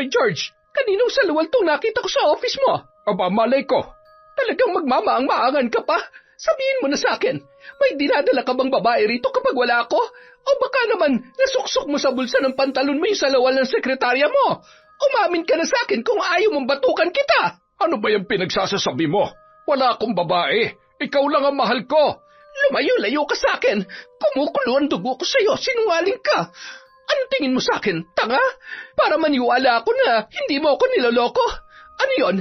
Hoy George, kaninong salawal tong nakita ko sa office mo? Aba, malay ko. Talagang magmamaang-maangan ka pa? Sabihin mo na sa akin, may dinadala ka bang babae rito kapag wala ako? O baka naman nasuksok mo sa bulsa ng pantalon mo yung salawal ng sekretarya mo? Umamin ka na sa akin kung ayaw mong batukan kita. Ano ba yung pinagsasasabi mo? Wala akong babae. Ikaw lang ang mahal ko. Lumayo-layo ka sa akin. Kumukulo ang dugo ko sa'yo. Sinungaling ka. Anong tingin mo sa akin? Tanga? Para maniwala ako na hindi mo ako niloloko? Ano yon?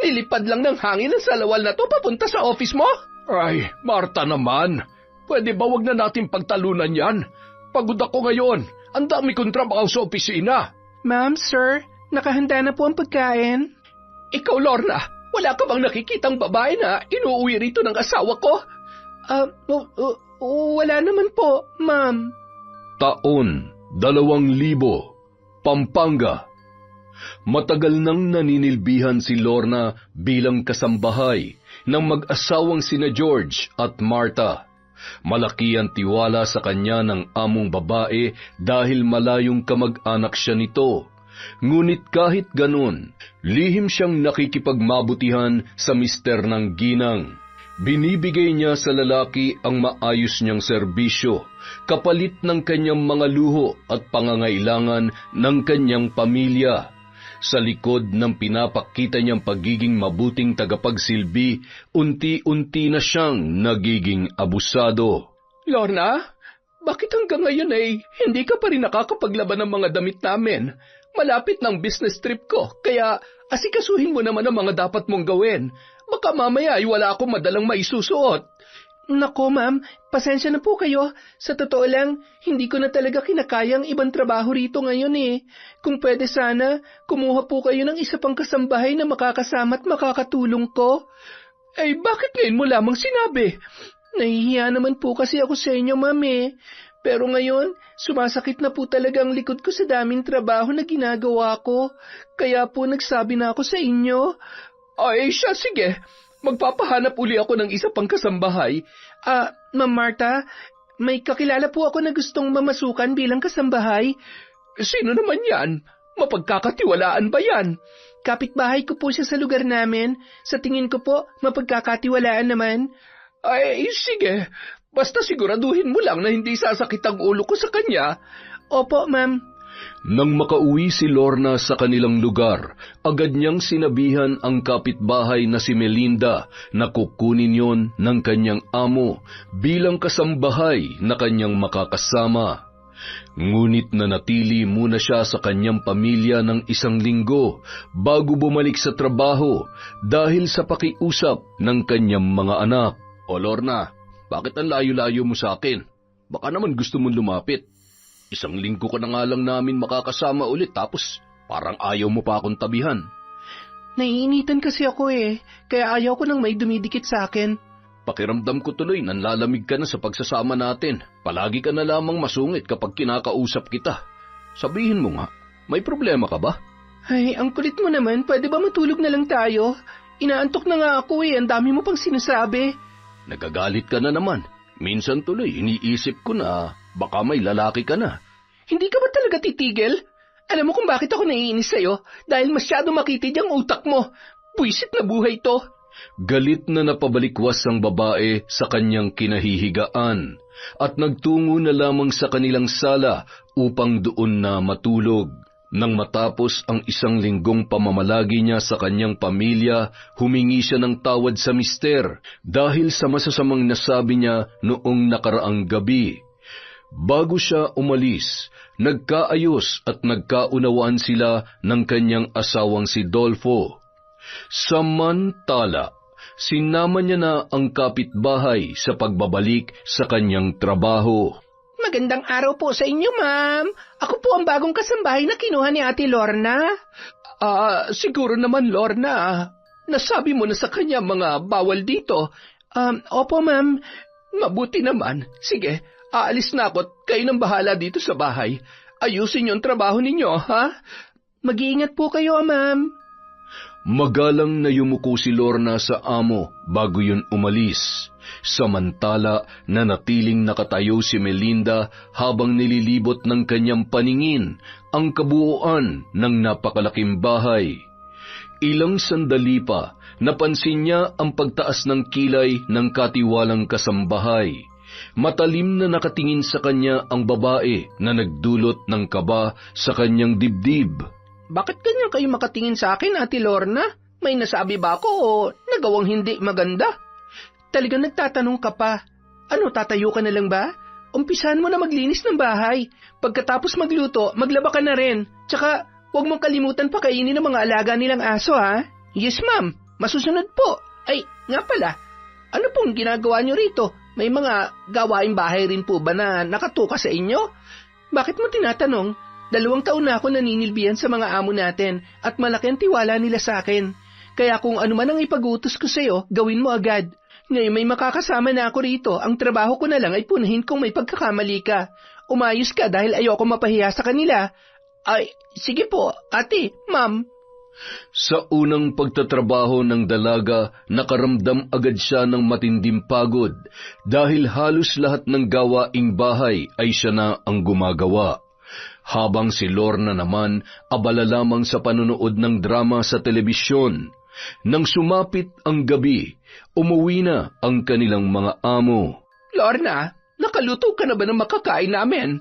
Nilipad lang ng hangin ang salawal na to papunta sa office mo? Ay, Marta naman. Pwede ba wag na natin pagtalunan yan? Pagod ako ngayon. Ang dami kong trabaho sa opisina. Ma'am, sir, nakahanda na po ang pagkain. Ikaw, Lorna, wala ka bang nakikitang babae na inuuwi rito ng asawa ko? Wala naman po, ma'am. Taon 2000, Pampanga. Matagal nang naninilbihan si Lorna bilang kasambahay ng mag-asawang sina George at Marta. Malaki ang tiwala sa kanya ng among babae dahil malayong kamag-anak siya nito. Ngunit kahit ganun, lihim siyang nakikipagmabutihan sa mister ng ginang. Binibigay niya sa lalaki ang maayos niyang serbisyo, kapalit ng kanyang mga luho at pangangailangan ng kanyang pamilya. Sa likod ng pinapakita niyang pagiging mabuting tagapagsilbi, unti-unti na siyang nagiging abusado. Lorna, bakit hanggang ngayon ay hindi ka pa rin nakakapaglaban ng mga damit namin? Malapit ng business trip ko, kaya asikasuhin mo naman ang mga dapat mong gawin. Baka mamaya ay wala akong madalang maisusuot. Nako, ma'am, pasensya na po kayo. Sa totoo lang, hindi ko na talaga kinakaya ang ibang trabaho rito ngayon eh. Kung pwede sana, kumuha po kayo ng isa pang kasambahay na makakasama at makakatulong ko. Eh, bakit ngayon mo lamang sinabi? Nahihiya naman po kasi ako sa inyo, ma'am eh. Pero ngayon, sumasakit na po talaga ang likod ko sa daming trabaho na ginagawa ko. Kaya po nagsabi na ako sa inyo. Ay, siya, sige. Magpapahanap uli ako ng isa pang kasambahay. Ma'am Marta, may kakilala po ako na gustong mamasukan bilang kasambahay. Sino naman yan? Mapagkakatiwalaan ba yan? Kapitbahay ko po siya sa lugar namin. Sa tingin ko po, mapagkakatiwalaan naman. Ay, sige. Basta siguraduhin mo lang na hindi sasakit ang ulo ko sa kanya. Opo, ma'am. Nang makauwi si Lorna sa kanilang lugar, agad niyang sinabihan ang kapitbahay na si Melinda na kukunin yon ng kanyang amo bilang kasambahay na kanyang makakasama. Ngunit nanatili muna siya sa kanyang pamilya ng 1 linggo bago bumalik sa trabaho dahil sa pakiusap ng kanyang mga anak. O Lorna, bakit ang layo-layo mo sa akin? Baka naman gusto mong lumapit. 1 linggo ka na nga lang namin makakasama ulit tapos parang ayaw mo pa akong tabihan. Naiinitan kasi ako eh, kaya ayaw ko nang may dumidikit sa akin. Pakiramdam ko tuloy nanlalamig ka na sa pagsasama natin. Palagi ka na lamang masungit kapag kinakausap kita. Sabihin mo nga, may problema ka ba? Ay, ang kulit mo naman, pwede ba matulog na lang tayo? Inaantok na nga ako eh, ang dami mo pang sinasabi. Nagagalit ka na naman. Minsan tuloy, iniisip ko na baka may lalaki ka na. Hindi ka ba talaga titigil? Alam mo kung bakit ako naiinis sa'yo? Dahil masyado makitid ang utak mo. Buisit na buhay to. Galit na napabalikwas ang babae sa kanyang kinahihigaan at nagtungo na lamang sa kanilang sala upang doon na matulog. Nang matapos ang 1 linggong pamamalagi niya sa kanyang pamilya, humingi siya ng tawad sa mister dahil sa masasamang nasabi niya noong nakaraang gabi. Bago siya umalis, nagkaayos at nagkaunawaan sila ng kanyang asawang si Dolfo. Samantala, sinama niya na ang kapitbahay sa pagbabalik sa kanyang trabaho. Magandang araw po sa inyo, ma'am. Ako po ang bagong kasambahay na kinuha ni Ate Lorna. Siguro naman, Lorna. Nasabi mo na sa kanya mga bawal dito. Opo, ma'am. Mabuti naman. Sige, aalis na ako at kayo nang bahala dito sa bahay. Ayusin niyo ang trabaho ninyo, ha? Mag-iingat po kayo, ma'am. Magalang na yumuko si Lorna sa amo bago yun umalis. Samantala, nanatiling nakatayo si Melinda habang nililibot ng kanyang paningin ang kabuuan ng napakalaking bahay. Ilang sandali pa, napansin niya ang pagtaas ng kilay ng katiwalang kasambahay. Matalim na nakatingin sa kanya ang babae na nagdulot ng kaba sa kanyang dibdib. Bakit ganyan kayo makatingin sa akin, Ate Lorna? May nasabi ba ako o nagawang hindi maganda? Talagang nagtatanong ka pa. Ano, tatayo ka na lang ba? Umpisahan mo na maglinis ng bahay. Pagkatapos magluto, maglaba ka na rin. Tsaka, huwag mong kalimutan pa kainin ng mga alaga nilang aso, ha? Yes, ma'am. Masusunod po. Ay, nga pala. Ano pong ginagawa niyo rito? May mga gawaing bahay rin po ba na nakatuka sa inyo? Bakit mo tinatanong? 2 taon na ako naninilbihan sa mga amo natin at malaki ang tiwala nila sa akin. Kaya kung ano man ang ipag-utos ko sa'yo, gawin mo agad. Ngayon may makakasama na ako rito. Ang trabaho ko na lang ay punahin kung may pagkakamali ka. Umayos ka dahil ayoko mapahiya sa kanila. Ay, sige po, ate, ma'am. Sa unang pagtatrabaho ng dalaga, nakaramdam agad siya ng matinding pagod dahil halos lahat ng gawaing bahay ay siya na ang gumagawa. Habang si Lorna naman abala lamang sa panonood ng drama sa telebisyon. Nang sumapit ang gabi, umuwi na ang kanilang mga amo. Lorna, nakaluto ka na ba ng makakain namin?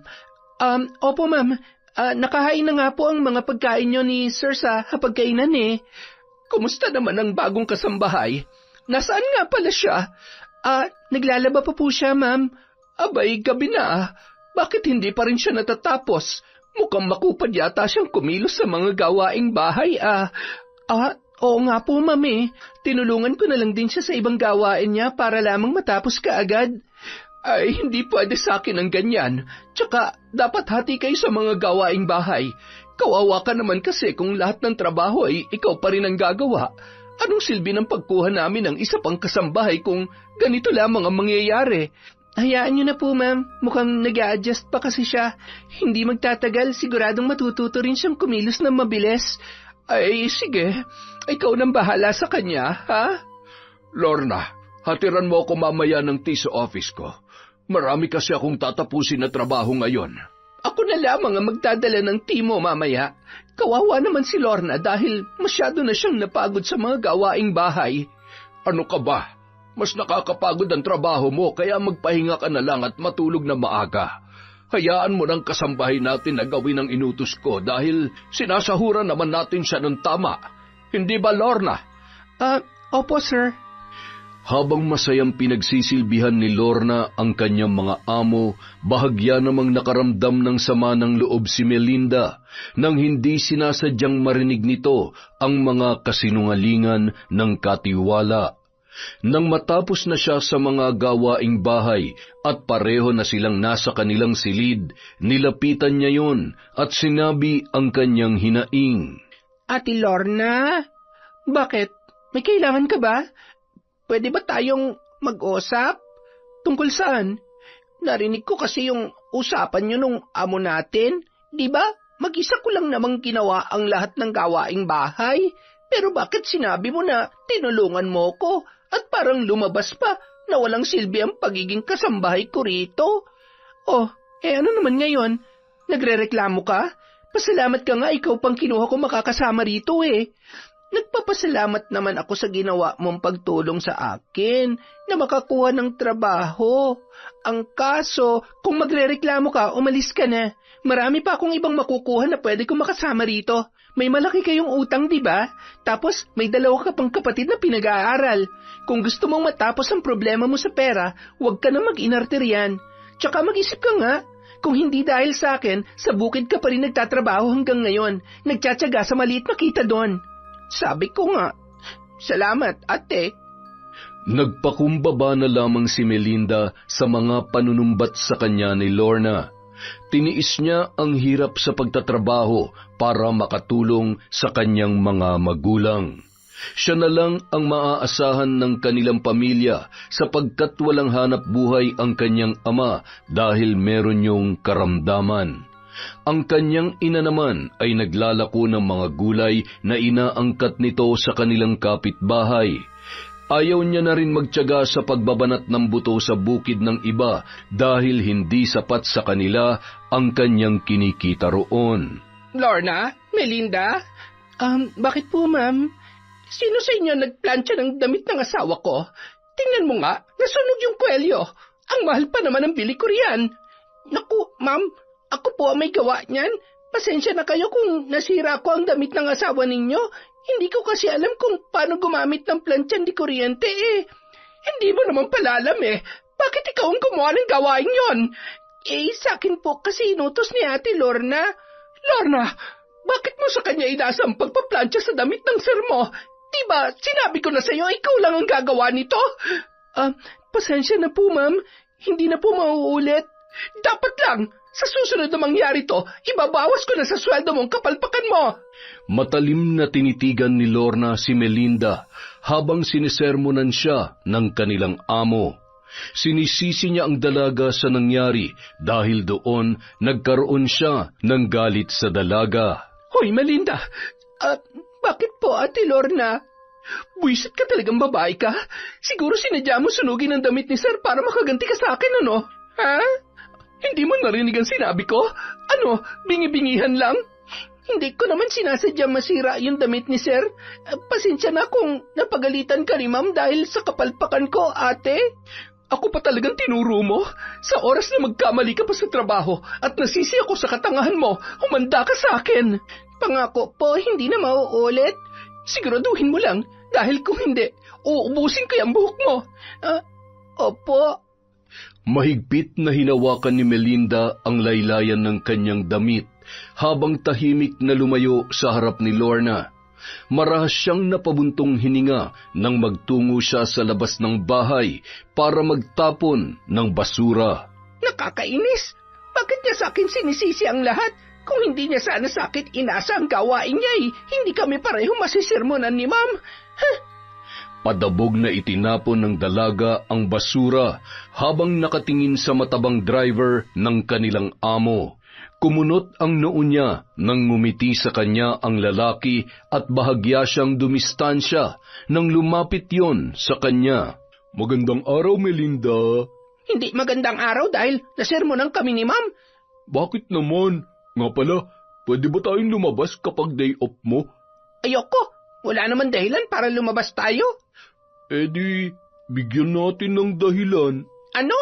Opo ma'am. Nakahain na nga po ang mga pagkain nyo ni Sir sa hapagkainan eh. Kumusta naman ang bagong kasambahay? Nasaan nga pala siya? Naglalaba pa po siya, ma'am. Abay, gabi na. Bakit hindi pa rin siya natatapos? Mukhang makupad yata siyang kumilos sa mga gawaing bahay, Oo nga po, ma'am eh. Tinulungan ko na lang din siya sa ibang gawain niya para lamang matapos ka agad. Ay, hindi pwede sa akin ang ganyan. Tsaka, dapat hati kayo sa mga gawaing bahay. Kawawa ka naman kasi kung lahat ng trabaho ay ikaw pa rin ang gagawa. Anong silbi ng pagkuha namin ng isa pang kasambahay kung ganito lamang ang mangyayari? Hayaan niyo na po, ma'am. Mukhang nag-a-adjust pa kasi siya. Hindi magtatagal, siguradong matututo rin siyang kumilos ng mabilis. Ay, sige. Ikaw nang bahala sa kanya, ha? Lorna, hatiran mo ako mamaya ng tea sa office ko. Marami kasi akong tatapusin na trabaho ngayon. Ako na lamang ang magdadala ng tea mo mamaya. Kawawa naman si Lorna dahil masyado na siyang napagod sa mga gawaing bahay. Ano ka ba? Mas nakakapagod ang trabaho mo kaya magpahinga ka na lang at matulog na maaga. Hayaan mo ng kasambahay natin na gawin ang inutos ko dahil sinasahuran naman natin siya ng tama. Hindi ba, Lorna? Opo, sir. Habang masayang pinagsisilbihan ni Lorna ang kanyang mga amo, bahagya namang nakaramdam ng sama ng loob si Melinda nang hindi sinasadyang marinig nito ang mga kasinungalingan ng katiwala. Nang matapos na siya sa mga gawaing bahay at pareho na silang nasa kanilang silid, nilapitan niya yon at sinabi ang kanyang hinaing. Ate Lorna, bakit? May kailangan ka ba? Pwede ba tayong mag-usap? Tungkol saan? Narinig ko kasi yung usapan nyo nung amo natin. Di ba? Mag-isa ko lang namang ginawa ang lahat ng gawaing bahay. Pero bakit sinabi mo na tinulungan mo ko at parang lumabas pa na walang silbi ang pagiging kasambahay ko rito? Oh, ano naman ngayon? Nagrereklamo ka? Pasalamat ka nga ikaw pang kinuha ko makakasama rito eh. Nagpapasalamat naman ako sa ginawa mong pagtulong sa akin na makakuha ng trabaho. Ang kaso, kung magrereklamo ka, umalis ka na. Marami pa akong ibang makukuha na pwede kong makasama rito. May malaki kayong utang, di ba? Tapos, may 2 ka pang kapatid na pinag-aaral. Kung gusto mong matapos ang problema mo sa pera, huwag ka na mag-inarte riyan. Tsaka mag-isip ka nga. Kung hindi dahil sa akin, sa bukid ka pa rin nagtatrabaho hanggang ngayon. Nagtsatsaga sa maliit na kita doon. Sabi ko nga, salamat, ate. Nagpakumbaba na lamang si Melinda sa mga panunumbat sa kanya ni Lorna. Tiniis niya ang hirap sa pagtatrabaho para makatulong sa kanyang mga magulang. Siya na lang ang maaasahan ng kanilang pamilya sapagkat walang hanap buhay ang kanyang ama dahil meron yung karamdaman. Ang kanyang ina naman ay naglalako ng mga gulay na inaangkat nito sa kanilang kapitbahay. Ayaw niya na rin magtiyaga sa pagbabanat ng buto sa bukid ng iba dahil hindi sapat sa kanila ang kanyang kinikita roon. Lorna? Melinda? Bakit po, ma'am? Sino sa inyo nagplantsa ng damit ng asawa ko? Tingnan mo nga, nasunog yung kwelyo. Ang mahal pa naman ang bili ko riyan. Naku, ma'am, ako po ang may gawa niyan. Pasensya na kayo kung nasira ko ang damit ng asawa ninyo. Hindi ko kasi alam kung paano gumamit ng plantsyan di kuryente eh. Hindi mo naman pala alam eh. Bakit ikaw ang gumawa ng gawain yon? Sa akin po kasi inutos ni Ate Lorna. Lorna, bakit mo sa kanya inasa ang pagpaplantsa sa damit ng sir mo? Diba, sinabi ko na sa'yo, ikaw lang ang gagawa nito? Pasensya na po, ma'am. Hindi na po mauulit. Dapat lang. Sa susunod na mangyari to, ibabawas ko na sa sweldo mong kapalpakan mo. Matalim na tinitigan ni Lorna si Melinda habang sinisermonan siya ng kanilang amo. Sinisisi niya ang dalaga sa nangyari dahil doon nagkaroon siya ng galit sa dalaga. Hoy, Melinda! Bakit po, Ate Lorna? Buisit ka talagang babae ka. Siguro sinadya mo sunugin ang damit ni Sir para makaganti ka sa akin, ano? Ha? Hindi mo narinig ang sinabi ko? Ano, bingi-bingihan lang? Hindi ko naman sinasadya masira yung damit ni Sir. Pasensya na kung napagalitan ka ni Ma'am dahil sa kapalpakan ko, ate. Ako pa talagang tinuro mo. Sa oras na magkamali ka pa sa trabaho at nasisi ako sa katangahan mo, humanda ka sa akin. Pangako po, hindi na mauulit. Siguraduhin mo lang, dahil kung hindi, uubusin ko yung buhok mo. Opo. Mahigpit na hinawakan ni Melinda ang laylayan ng kanyang damit habang tahimik na lumayo sa harap ni Lorna. Marahas siyang napabuntong hininga nang magtungo siya sa labas ng bahay para magtapon ng basura. Nakakainis! Bakit niya sa akin sinisisi ang lahat? Kung hindi niya sana sa akin inasa ang gawain niya hindi kami pareho masisirmonan ni Ma'am. Padabog na itinapon ng dalaga ang basura habang nakatingin sa matabang driver ng kanilang amo. Kumunot ang noo niya nang ngumiti sa kanya ang lalaki at bahagya siyang dumistansya nang lumapit yon sa kanya. Magandang araw, Melinda. Hindi magandang araw dahil nasermonan kami ni Ma'am. Bakit naman? Nga pala, pwede ba tayong lumabas kapag day off mo? Ayoko. Wala naman dahilan para lumabas tayo. Di, bigyan natin ng dahilan. Ano?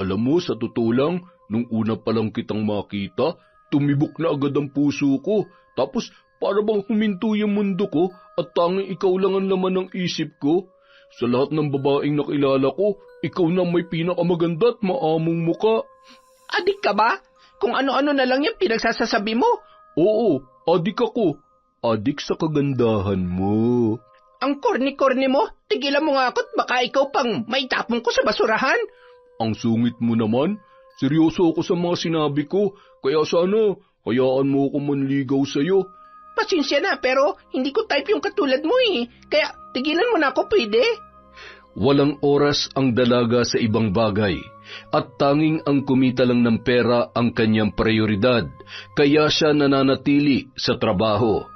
Alam mo, sa totoo lang, nung una pa lang kitang makita, tumibok na agad ang puso ko. Tapos, para bang huminto yung mundo ko at tanging ikaw lang ang laman ng isip ko. Sa lahat ng babaeng nakilala ko, ikaw na may pinakamaganda at maamong muka. Adik ka ba? Kung ano-ano na lang yung pinagsasasabi mo. Oo, adik ako. Adik sa kagandahan mo. Ang korni-korni mo, tigilan mo nga ako't baka ikaw pang maitapon ko sa basurahan. Ang sungit mo naman. Seryoso ako sa mga sinabi ko, kaya sana, hayaan mo ako manligaw sa'yo. Pasensya na, pero hindi ko type yung katulad mo Kaya tigilan mo na ako, pwede? Walang oras ang dalaga sa ibang bagay, at tanging ang kumita lang ng pera ang kanyang prioridad, kaya siya nananatili sa trabaho.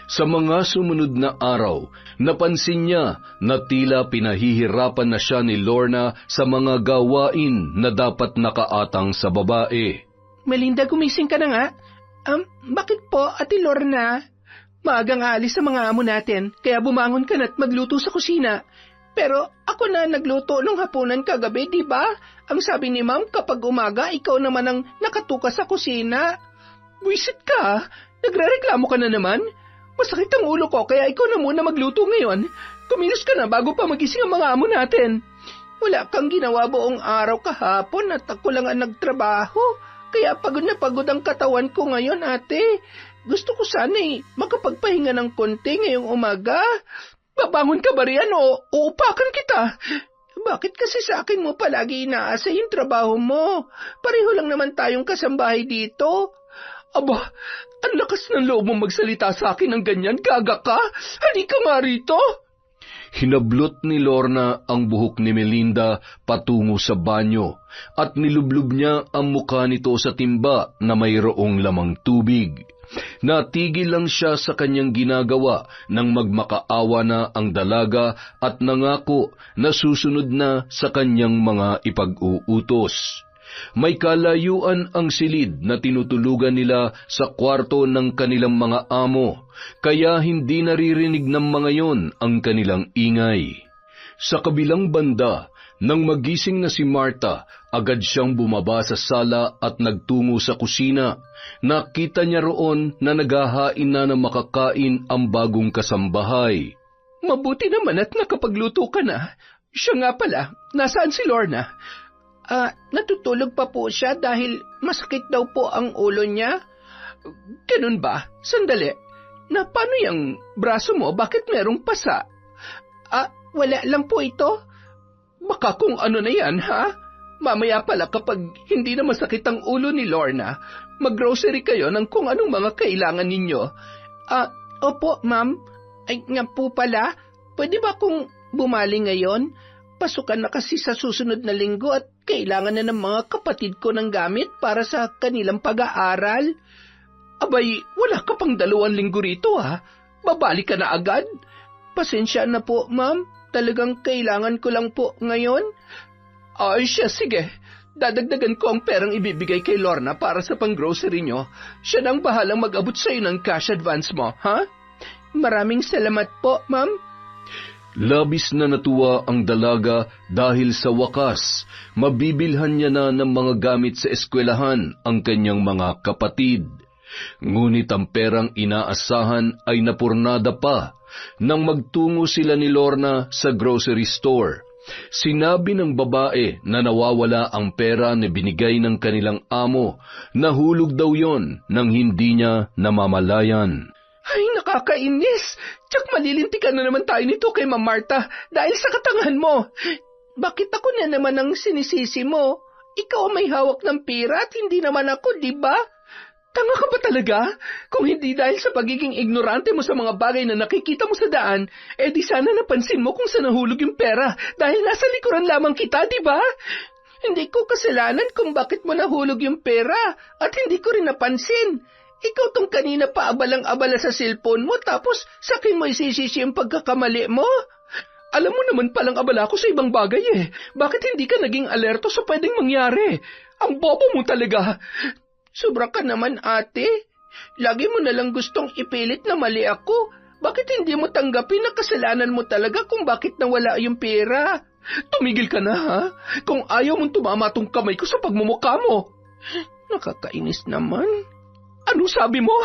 Sa mga sumunod na araw, napansin niya na tila pinahihirapan na siya ni Lorna sa mga gawain na dapat nakaatang sa babae. Melinda, gumising ka na nga. Bakit po, Ate Lorna? Maagang aalis sa mga amo natin, kaya bumangon ka na't magluto sa kusina. Pero ako na nagluto nung hapunan kagabi, di ba? Ang sabi ni Ma'am, kapag umaga, ikaw naman ang nakatuka sa kusina. Buisit ka, nagrereklamo ka na naman. Masakit ang ulo ko, kaya ikaw na muna magluto ngayon. Kumilos ka na bago pa magising ang mga amo natin. Wala kang ginawa buong araw kahapon at ako lang ang nagtrabaho. Kaya pagod na pagod ang katawan ko ngayon, ate. Gusto ko sana makapagpahinga ng konti ngayong umaga. Babangon ka ba riyan o uupakan kita? Bakit kasi sa akin mo palagi inaasa yung trabaho mo? Pareho lang naman tayong kasambahay dito. Aba, ang lakas ng loob mong magsalita sa akin ng ganyan, gaga ka? Halika nga rito! Hinablot ni Lorna ang buhok ni Melinda patungo sa banyo at nilublob niya ang mukha nito sa timba na mayroong lamang tubig. Natigil lang siya sa kanyang ginagawa nang magmakaawa na ang dalaga at nangako na susunod na sa kanyang mga ipag-uutos. May kalayuan ang silid na tinutulugan nila sa kwarto ng kanilang mga amo, kaya hindi naririnig ng mga yon ang kanilang ingay. Sa kabilang banda, nang magising na si Marta, agad siyang bumaba sa sala at nagtungo sa kusina. Nakita niya roon na naghahain na ng makakain ang bagong kasambahay. Mabuti naman at nakapagluto ka na. Siya nga pala, nasaan si Lorna? Natutulog pa po siya dahil masakit daw po ang ulo niya. Ganun ba? Sandali. Na paano yung braso mo? Bakit merong pasa? Wala lang po ito. Baka kung ano na yan, ha? Mamaya pala kapag hindi na masakit ang ulo ni Lorna, mag-grocery kayo ng kung anong mga kailangan ninyo. Opo, ma'am. Ay nga po pala, pwede ba kung bumali ngayon? Pasukan na kasi sa susunod na linggo at kailangan na ng mga kapatid ko ng gamit para sa kanilang pag-aaral. Abay, wala ka pang 2 linggo rito, ha? Babalik ka na agad? Pasensya na po, ma'am. Talagang kailangan ko lang po ngayon. Ay siya, sige. Dadagdagan ko ang perang ibibigay kay Lorna para sa pang-grocery nyo. Siya nang bahalang mag-abot sa'yo ng cash advance mo, ha? Maraming salamat po, ma'am. Labis na natuwa ang dalaga dahil sa wakas, mabibilhan niya na ng mga gamit sa eskwelahan ang kanyang mga kapatid. Ngunit ang perang inaasahan ay napurnada pa nang magtungo sila ni Lorna sa grocery store. Sinabi ng babae na nawawala ang pera na binigay ng kanilang amo. Nahulog daw yon nang hindi niya namamalayan. Ay, nakakainis! Tsak malilintikan na naman tayo nito kay Ma'am Marta dahil sa katangahan mo. Bakit ako na naman ang sinisisi mo? Ikaw ang may hawak ng pera at hindi naman ako, di ba? Tanga ka ba talaga? Kung hindi dahil sa pagiging ignorante mo sa mga bagay na nakikita mo sa daan, di sana napansin mo kung saan nahulog yung pera dahil nasa likuran lamang kita, di ba? Hindi ko kasalanan kung bakit mo nahulog yung pera at hindi ko rin napansin. Ikaw tong kanina pa abalang-abala sa cellphone mo tapos sakin mo isisisi yung pagkakamali mo. Alam mo naman palang abala ako sa ibang bagay eh. Bakit hindi ka naging alerto sa pwedeng mangyari? Ang bobo mo talaga. Sobra ka naman, ate. Lagi mo nalang gustong ipilit na mali ako. Bakit hindi mo tanggapin na kasalanan mo talaga kung bakit nawala yung pera? Tumigil ka na, ha? Kung ayaw mong tumama tong kamay ko sa pagmumukha mo. Nakakainis naman. Ano sabi mo?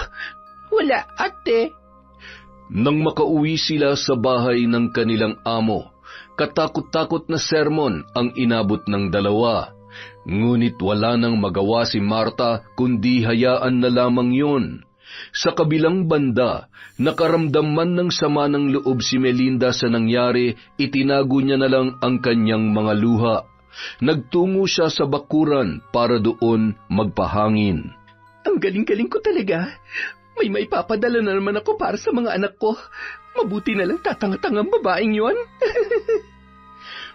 Wala, ate. Nang makauwi sila sa bahay ng kanilang amo, katakot-takot na sermon ang inabot ng dalawa. Ngunit wala nang magawa si Marta kundi hayaan na lamang yun. Sa kabilang banda, nakaramdam man ng sama ng loob si Melinda sa nangyari, itinago niya na lang ang kanyang mga luha. Nagtungo siya sa bakuran para doon magpahangin. Ang galing-galing ko talaga. May maipapadala na naman ako para sa mga anak ko. Mabuti na lang tatanga-tangang babaeng yon.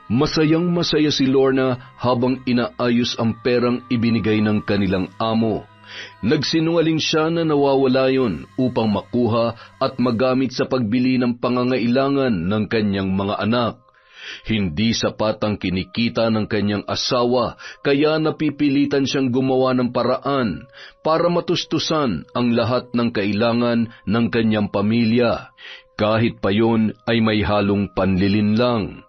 Masayang-masaya si Lorna habang inaayos ang perang ibinigay ng kanilang amo. Nagsinungaling siya na nawawala yon upang makuha at magamit sa pagbili ng pangangailangan ng kanyang mga anak. Hindi sapat ang kinikita ng kanyang asawa, kaya napipilitan siyang gumawa ng paraan para matustusan ang lahat ng kailangan ng kanyang pamilya. Kahit pa yon ay may halong panlilinlang.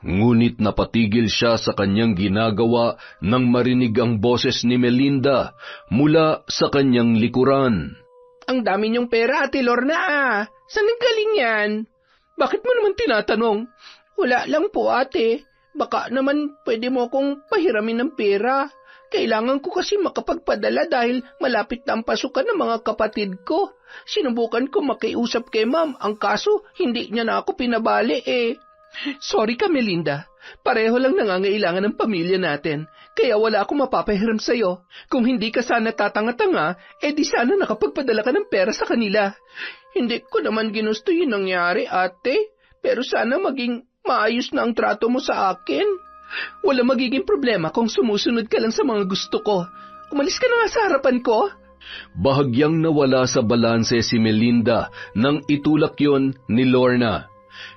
Ngunit napatigil siya sa kanyang ginagawa nang marinig ang boses ni Melinda mula sa kanyang likuran. Ang dami niyong pera, Ate Lorna. Saan nanggaling yan? Bakit mo naman tinatanong? Wala lang po, ate. Baka naman pwede mo akong pahiramin ng pera. Kailangan ko kasi makapagpadala dahil malapit na ang pasukan ng mga kapatid ko. Sinubukan ko makiusap kay ma'am. Ang kaso, hindi niya na ako pinabali eh. Sorry ka, Melinda. Pareho lang nangangailangan ng pamilya natin. Kaya wala akong mapapahiram sa'yo. Kung hindi ka sana tatanga-tanga, di sana nakapagpadala ka ng pera sa kanila. Hindi ko naman ginusto yung nangyari, ate. Pero sana maging maayos na ang trato mo sa akin. Wala magiging problema kung sumusunod ka lang sa mga gusto ko. Umalis ka na nga sa harapan ko. Bahagyang nawala sa balanse si Melinda nang itulak yon ni Lorna.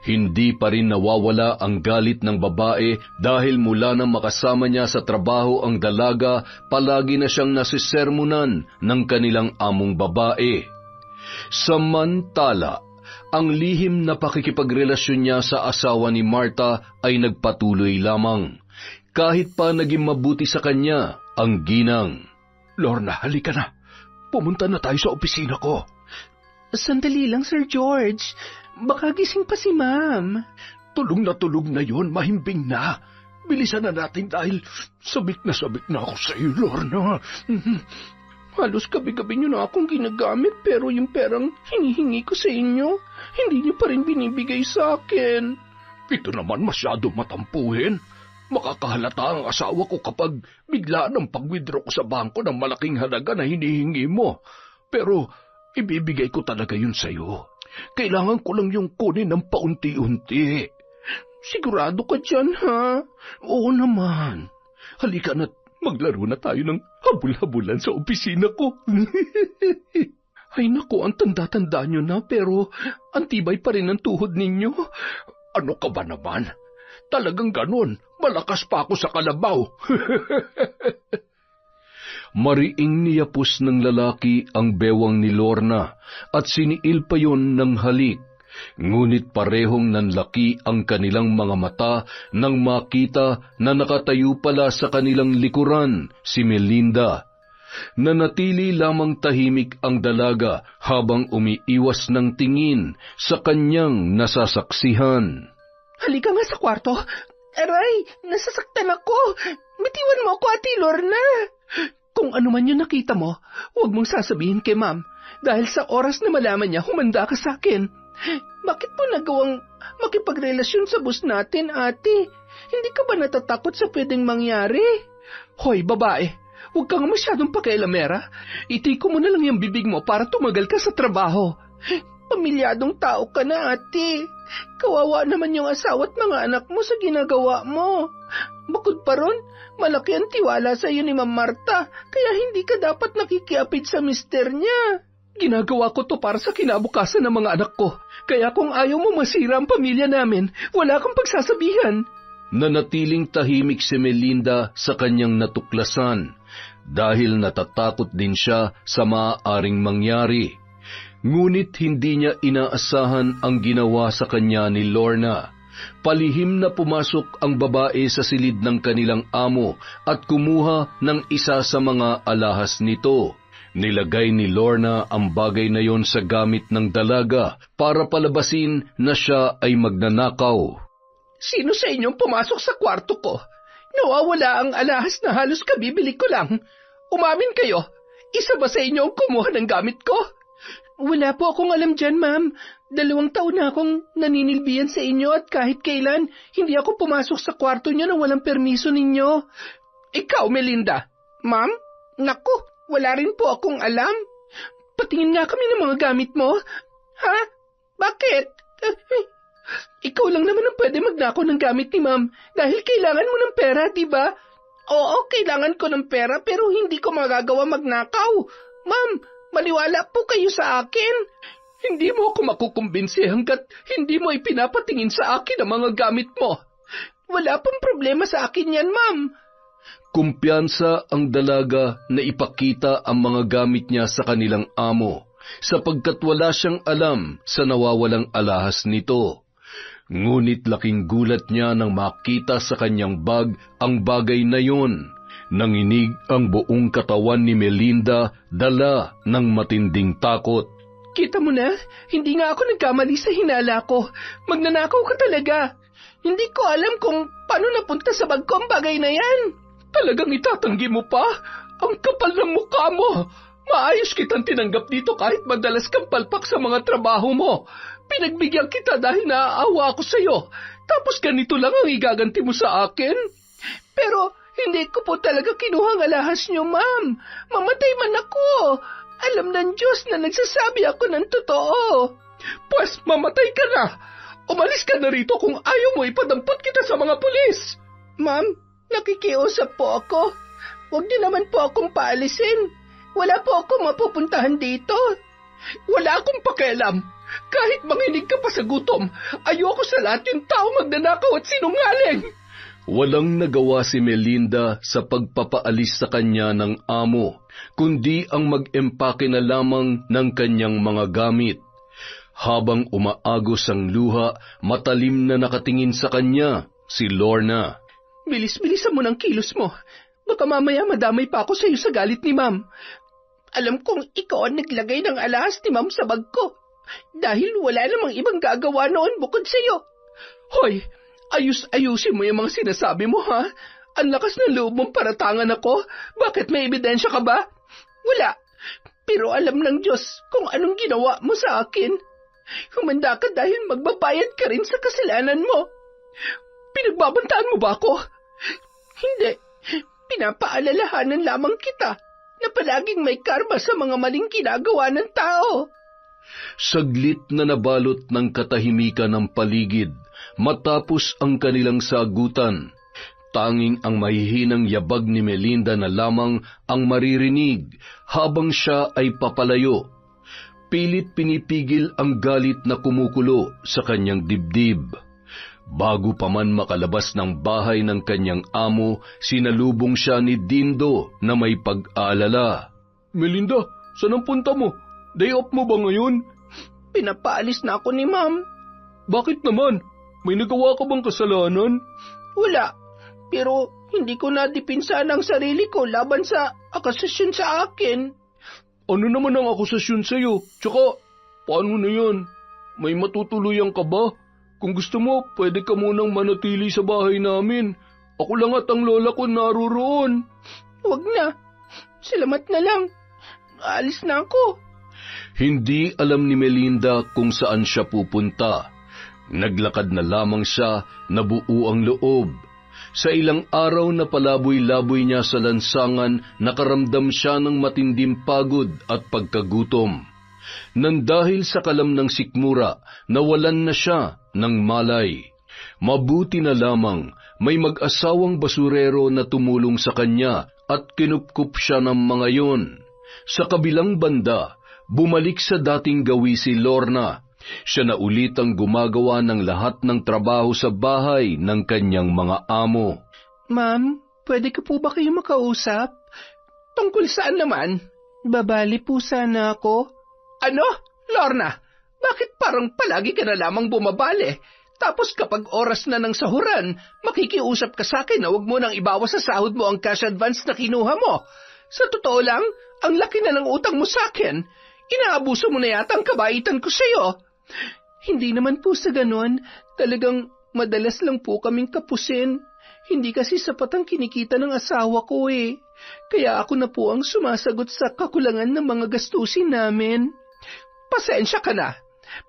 Hindi pa rin nawawala ang galit ng babae dahil mula nang makasama niya sa trabaho ang dalaga, palagi na siyang nasisermonan ng kanilang among babae. Samantala, ang lihim na pakikipagrelasyon niya sa asawa ni Martha ay nagpatuloy lamang. Kahit pa naging mabuti sa kanya ang ginang. Lorna, halika na. Pumunta na tayo sa opisina ko. Sandali lang, Sir George. Baka gising pa si Ma'am. Tulog na yon, mahimbing na. Bilisan na natin dahil sabik na ako sa iyo, Lorna. Halos gabi-gabi niyo na akong ginagamit pero yung perang hinihingi ko sa inyo, hindi niyo pa rin binibigay sa akin. Ito naman masyado matampuhin. Makakahalata ang asawa ko kapag bigla ng pag-withdraw ko sa bangko ng malaking halaga na hinihingi mo. Pero ibibigay ko talaga yun sa'yo. Kailangan ko lang yung kunin ng paunti-unti. Sigurado ka dyan, ha? Oo naman. Halika na't maglaro na tayo ng habul-habulan sa opisina ko. Ay naku, ang tanda-tanda nyo na pero antibay pa rin ang tuhod ninyo. Ano ka ba naman? Talagang ganon. Malakas pa ako sa kalabaw. Mariing niyapos ng lalaki ang bewang ni Lorna at siniil pa yon ng halik. Ngunit parehong nanlaki ang kanilang mga mata nang makita na nakatayo pala sa kanilang likuran si Melinda. Nanatili lamang tahimik ang dalaga habang umiiwas ng tingin sa kanyang nasasaksihan. Halika nga sa kwarto. Aray, nasasaktan ako. Bitiwan mo ako, Ate Lorna. Kung ano man yung nakita mo, huwag mong sasabihin kay Ma'am. Dahil sa oras na malaman niya, humanda ka sa akin. Bakit mo nagawang makipagrelasyon sa boss natin, ate? Hindi ka ba natatakot sa pwedeng mangyari? Hoy, babae, huwag kang masyadong pakialamera. Itiko mo na lang yung bibig mo para tumagal ka sa trabaho. Pamilyadong tao ka na, ate. Kawawa naman yung asawa at mga anak mo sa ginagawa mo. Bukod pa ron, malaki ang tiwala sa iyo ni Ma'am Martha, kaya hindi ka dapat nakikiapid sa mister niya. Ginagawa ko to para sa kinabukasan ng mga anak ko. Kaya kung ayaw mo masira ang pamilya namin, wala kang pagsasabihan. Nanatiling tahimik si Melinda sa kanyang natuklasan dahil natatakot din siya sa maaaring mangyari. Ngunit hindi niya inaasahan ang ginawa sa kanya ni Lorna. Palihim na pumasok ang babae sa silid ng kanilang amo at kumuha ng isa sa mga alahas nito. Nilagay ni Lorna ang bagay na yon sa gamit ng dalaga para palabasin na siya ay magnanakaw. Sino sa inyong pumasok sa kwarto ko? Nawawala ang alahas na halos kabibili ko lang. Umamin kayo, isa ba sa inyo ang kumuha ng gamit ko? Wala po akong alam dyan, Ma'am. 2 taon na akong naninilbihan sa inyo at kahit kailan, hindi ako pumasok sa kwarto niyo na walang permiso ninyo. Ikaw, Melinda. Ma'am? Naku, wala rin po akong alam. Patingin nga kami ng mga gamit mo. Ha? Bakit? Ikaw lang naman ang pwede magnakaw ng gamit ni Ma'am dahil kailangan mo ng pera, di ba? Oo, kailangan ko ng pera pero hindi ko magagawa magnakaw. Ma'am, maliwala po kayo sa akin. Hindi mo ako makukumbinsi hanggat hindi mo ipinapatingin sa akin ang mga gamit mo. Wala pong problema sa akin yan, Ma'am. Kumpiyansa ang dalaga na ipakita ang mga gamit niya sa kanilang amo, sapagkat wala siyang alam sa nawawalang alahas nito. Ngunit laking gulat niya nang makita sa kanyang bag ang bagay na yon. Nanginig ang buong katawan ni Melinda, dala ng matinding takot. Kita mo na, hindi nga ako nagkamali sa hinala ko. Magnanakaw ka talaga. Hindi ko alam kung paano napunta sa bag ko ang bagay na yan. Talagang itatanggi mo pa? Ang kapal ng mukha mo. Maayos kitang tinanggap dito kahit madalas kang palpak sa mga trabaho mo. Pinagbigyan kita dahil naaawa ako sa'yo. Tapos ganito lang ang igaganti mo sa akin? Pero hindi ko po talaga kinuha ang alahas niyo, Ma'am. Mamatay man ako. Alam ng Diyos na nagsasabi ako ng totoo. Pues mamatay ka na. Umalis ka na rito kung ayaw mo ipadampot kita sa mga pulis. Ma'am, nakikiusap po ako. Huwag niyo naman po akong paalisin. Wala po akong mapupuntahan dito. Wala akong pakialam. Kahit manginig ka pa sa gutom, ayoko sa lahat yung tao magnanakaw at sinungaling. Walang nagawa si Melinda sa pagpapaalis sa kanya ng amo, kundi ang mag-empake na lamang ng kanyang mga gamit. Habang umaagos ang luha, matalim na nakatingin sa kanya si Lorna. Bilis-bilisan mo ng kilos mo. Baka mamaya madamay pa ako sa iyo sa galit ni Ma'am. Alam kong ikaw ang naglagay ng alahas ni Ma'am sa bag ko. Dahil wala namang ibang gagawa noon bukod sa iyo. Hoy, ayusin mo yung mga sinasabi mo, ha? Ang lakas ng loob mong paratangan ako. Bakit, may ebidensya ka ba? Wala. Pero alam ng Diyos kung anong ginawa mo sa akin. Humanda ka dahil magbabayad ka rin sa kasalanan mo. Pinagbabantaan mo ba ako? Hindi. Pinapaalalahanan lamang kita na palaging may karma sa mga maling ginagawa ng tao. Saglit na nabalot ng katahimikan ng paligid matapos ang kanilang sagutan. Tanging ang mahihinang yabag ni Melinda na lamang ang maririnig habang siya ay papalayo. Pilit pinipigil ang galit na kumukulo sa kanyang dibdib. Bago pa man makalabas ng bahay ng kanyang amo, sinalubong siya ni Dindo na may pag-aalala. Melinda, saan ang punta mo? Day off mo ba ngayon? Pinapaalis na ako ni Ma'am. Bakit naman? May nagawa ka bang kasalanan? Wala, pero hindi ko nadipinsan ang sarili ko laban sa akusasyon sa akin. Ano naman ang akusasyon sa'yo? Tsaka, paano na yan? May matutuluyan ka ba? Kung gusto mo, pwede ka munang manatili sa bahay namin. Ako lang at ang lola ko naroroon. Huwag na. Salamat na lang. Aalis na ako. Hindi alam ni Melinda kung saan siya pupunta. Naglakad na lamang siya na buo ang loob. Sa ilang araw na palaboy-laboy niya sa lansangan, nakaramdam siya ng matinding pagod at pagkagutom. Nang dahil sa kalam ng sikmura, nawalan na siya ng malay. Mabuti na lamang may mag-asawang basurero na tumulong sa kanya at kinupkup siya ng mga yon. Sa kabilang banda, bumalik sa dating gawi si Lorna. Siya na ulit ang gumagawa ng lahat ng trabaho sa bahay ng kanyang mga amo. Ma'am, pwede ko po ba kayo makausap? Tungkol saan naman? Babali po sana ako. Ano? Lorna, bakit parang palagi ka na lamang bumabali? Tapos kapag oras na ng sahuran, makikiusap ka sa akin na huwag mo nang ibawas sa sahod mo ang cash advance na kinuha mo. Sa totoo lang, ang laki na ng utang mo sa akin. Inaabuso mo na yata ang kabaitan ko sa'yo. Hindi naman po sa ganon. Talagang madalas lang po kaming kapusin. Hindi kasi sapat ang kinikita ng asawa ko eh. Kaya ako na po ang sumasagot sa kakulangan ng mga gastusin namin. Pasensya ka na.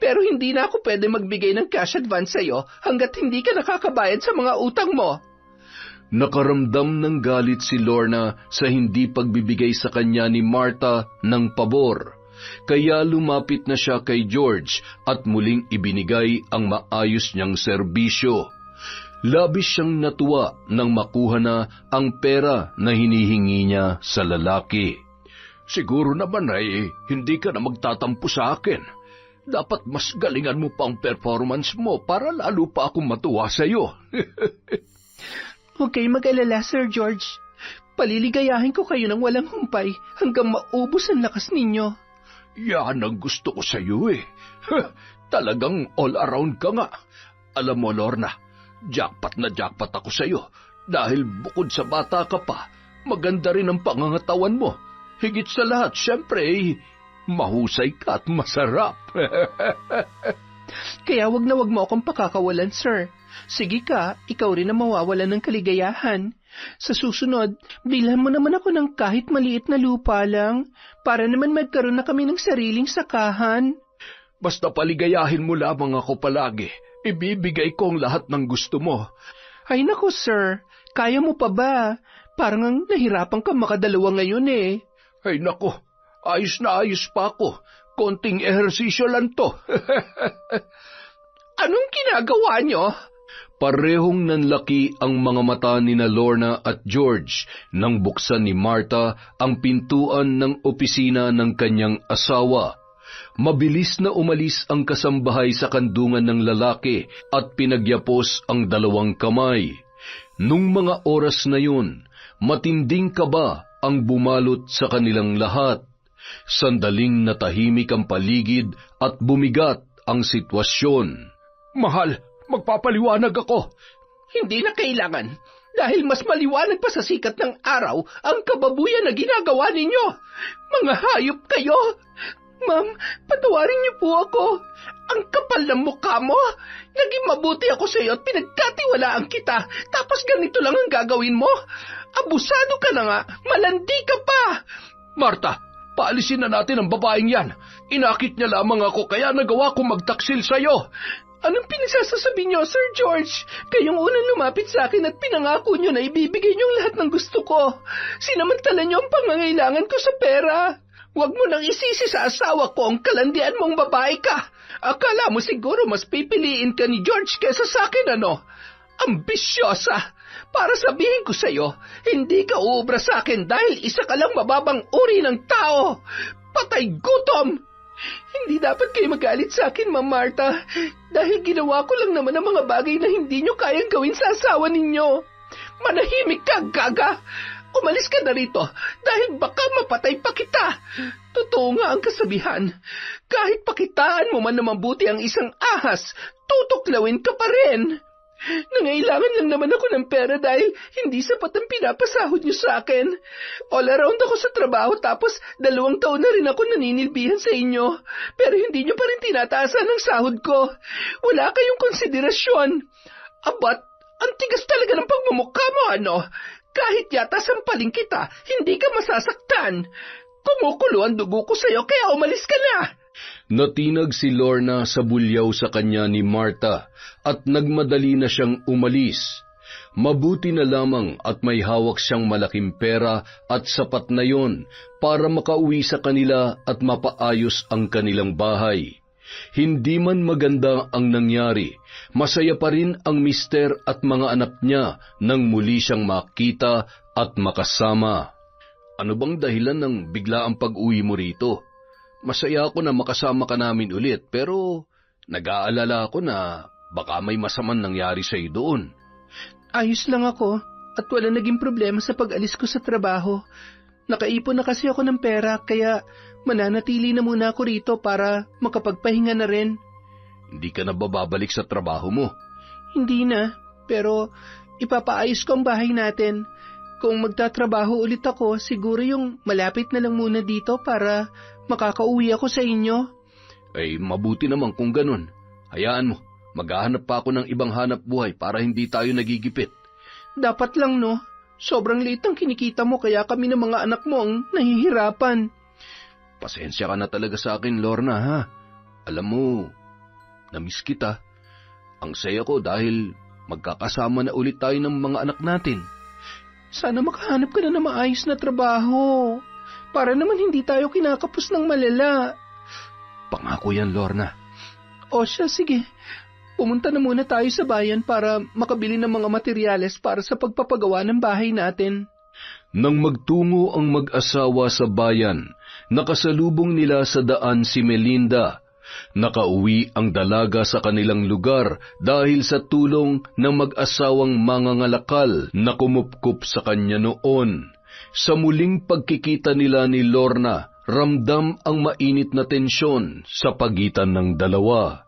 Pero hindi na ako pwede magbigay ng cash advance sa'yo hanggat hindi ka nakakabayad sa mga utang mo. Nakaramdam ng galit si Lorna sa hindi pagbibigay sa kanya ni Martha ng pabor. Kaya lumapit na siya kay George at muling ibinigay ang maayos niyang serbisyo. Labis siyang natuwa nang makuha na ang pera na hinihingi niya sa lalaki. Siguro naman ay hindi ka na magtatampo sa akin. Dapat mas galingan mo pa ang performance mo para lalo pa akong matuwa sa iyo. Huwag kayong mag-alala, Sir George. Paliligayahin ko kayo ng walang humpay hanggang maubos ang lakas ninyo. Yan ang gusto ko sa iyo eh. Talagang all around ka nga. Alam mo, Lorna, jackpot na jackpot ako sa iyo dahil bukod sa bata ka pa, maganda rin ang pangangatawan mo. Higit sa lahat, syempre, mahusay ka at masarap. Kaya wag na wag mo akong pakakawalan, sir. Sige ka, ikaw rin ang mawawalan ng kaligayahan. Sa susunod, bilhan mo naman ako ng kahit maliit na lupa lang, para naman magkaroon na kami ng sariling sakahan. Basta paligayahin mo lamang ako palagi. Ibibigay ko ang lahat ng gusto mo. Ay nako, sir. Kaya mo pa ba? Parang ang nahirapan ka makadalawa ngayon eh. Ay nako, ayos na ayos pa ako. Konting ehersisyo lang to. Anong ginagawa nyo? Parehong nanlaki ang mga mata ni Lorna at George nang buksan ni Martha ang pintuan ng opisina ng kanyang asawa. Mabilis na umalis ang kasambahay sa kandungan ng lalaki at pinagyapos ang 2 kamay. Nung mga oras na yun, matinding kaba ang bumalot sa kanilang lahat. Sandaling natahimik ang paligid at bumigat ang sitwasyon. Mahal, magpapaliwanag ako. Hindi na kailangan, dahil mas maliwanag pa sa sikat ng araw ang kababuyan na ginagawa ninyo. Mga hayop kayo! Ma'am, patawarin niyo po ako. Ang kapal ng mukha mo. Naging mabuti ako sa iyo at pinagkatiwalaan kita, tapos ganito lang ang gagawin mo? Abusado ka na nga, malandi ka pa! Marta, paalisin na natin ang babaeng yan. Inakit niya lamang ako kaya nagawa kong magtaksil sa iyo. Anong pinagsasasabi niyo, Sir George? Kayong unang lumapit sa akin at pinangako niyo na ibibigay niyong lahat ng gusto ko. Sinamantala niyo ang pangangailangan ko sa pera. Huwag mo nang isisi sa asawa ko ang kalandian mong babae ka. Akala mo siguro mas pipiliin ka ni George kesa sa akin, ano? Ambisyosa! Para sabihin ko sa iyo, hindi ka uubra sa akin dahil isa ka lang mababang uri ng tao. Patay gutom! Hindi dapat kayo magalit sa akin, Ma'am Marta, dahil ginawa ko lang naman ang mga bagay na hindi nyo kayang gawin sa asawa ninyo. Manahimik ka, gaga! Umalis ka na rito dahil baka mapatay pa kita. Totoo nga ang kasabihan. Kahit pakitaan mo man na mabuti ang isang ahas, tutuklawin ka pa rin. Nangailangan lang naman ako ng pera dahil hindi sapat ang pinapasahod niyo sa akin. All around ako sa trabaho tapos 2 taon na rin ako naninilbihan sa inyo. Pero hindi niyo pa rin tinataasan ang sahod ko. Wala kayong konsiderasyon. Abat, ang tigas talaga ng pagmumukha mo, ano? Kahit yata sampaling kita, hindi ka masasaktan. Kumukulo ang dugo ko sa'yo kaya umalis ka na. Natinag si Lorna sa bulyaw sa kanya ni Marta at nagmadali na siyang umalis. Mabuti na lamang at may hawak siyang malaking pera at sapat na yon para makauwi sa kanila at mapaayos ang kanilang bahay. Hindi man maganda ang nangyari, masaya pa rin ang mister at mga anak niya nang muli siyang makita at makasama. Ano bang dahilan ng biglaang pag-uwi mo rito? Masaya ako na makasama ka namin ulit, pero nag-aalala ako na baka may masamang nangyari sa iyo doon. Ayos lang ako at wala naging problema sa pag-alis ko sa trabaho. Nakaipon na kasi ako ng pera kaya mananatili na muna ako rito para makapagpahinga na rin. Hindi ka na babalik sa trabaho mo? Hindi na, pero ipapaayos ko ang bahay natin. Kung magtatrabaho ulit ako, siguro yung malapit na lang muna dito para makakauwi ako sa inyo. Ay, mabuti naman kung ganun. Hayaan mo, maghahanap pa ako ng ibang hanap buhay para hindi tayo nagigipit. Dapat lang, no? Sobrang liit ang kinikita mo kaya kami ng mga anak mo ang nahihirapan. Pasensya ka na talaga sa akin, Lorna, ha? Alam mo, namiss kita. Ang saya ko dahil magkakasama na ulit tayo ng mga anak natin. Sana makahanap ka na ng maayos na trabaho. Para naman hindi tayo kinakapos ng malala. Pangako yan, Lorna. O siya, sige. Pumunta na muna tayo sa bayan para makabili ng mga materyales para sa pagpapagawa ng bahay natin. Nang magtungo ang mag-asawa sa bayan, nakasalubong nila sa daan si Melinda. Nakauwi ang dalaga sa kanilang lugar dahil sa tulong ng mag-asawang mangangalakal na kumupkup sa kanya noon. Sa muling pagkikita nila ni Lorna, ramdam ang mainit na tensyon sa pagitan ng dalawa.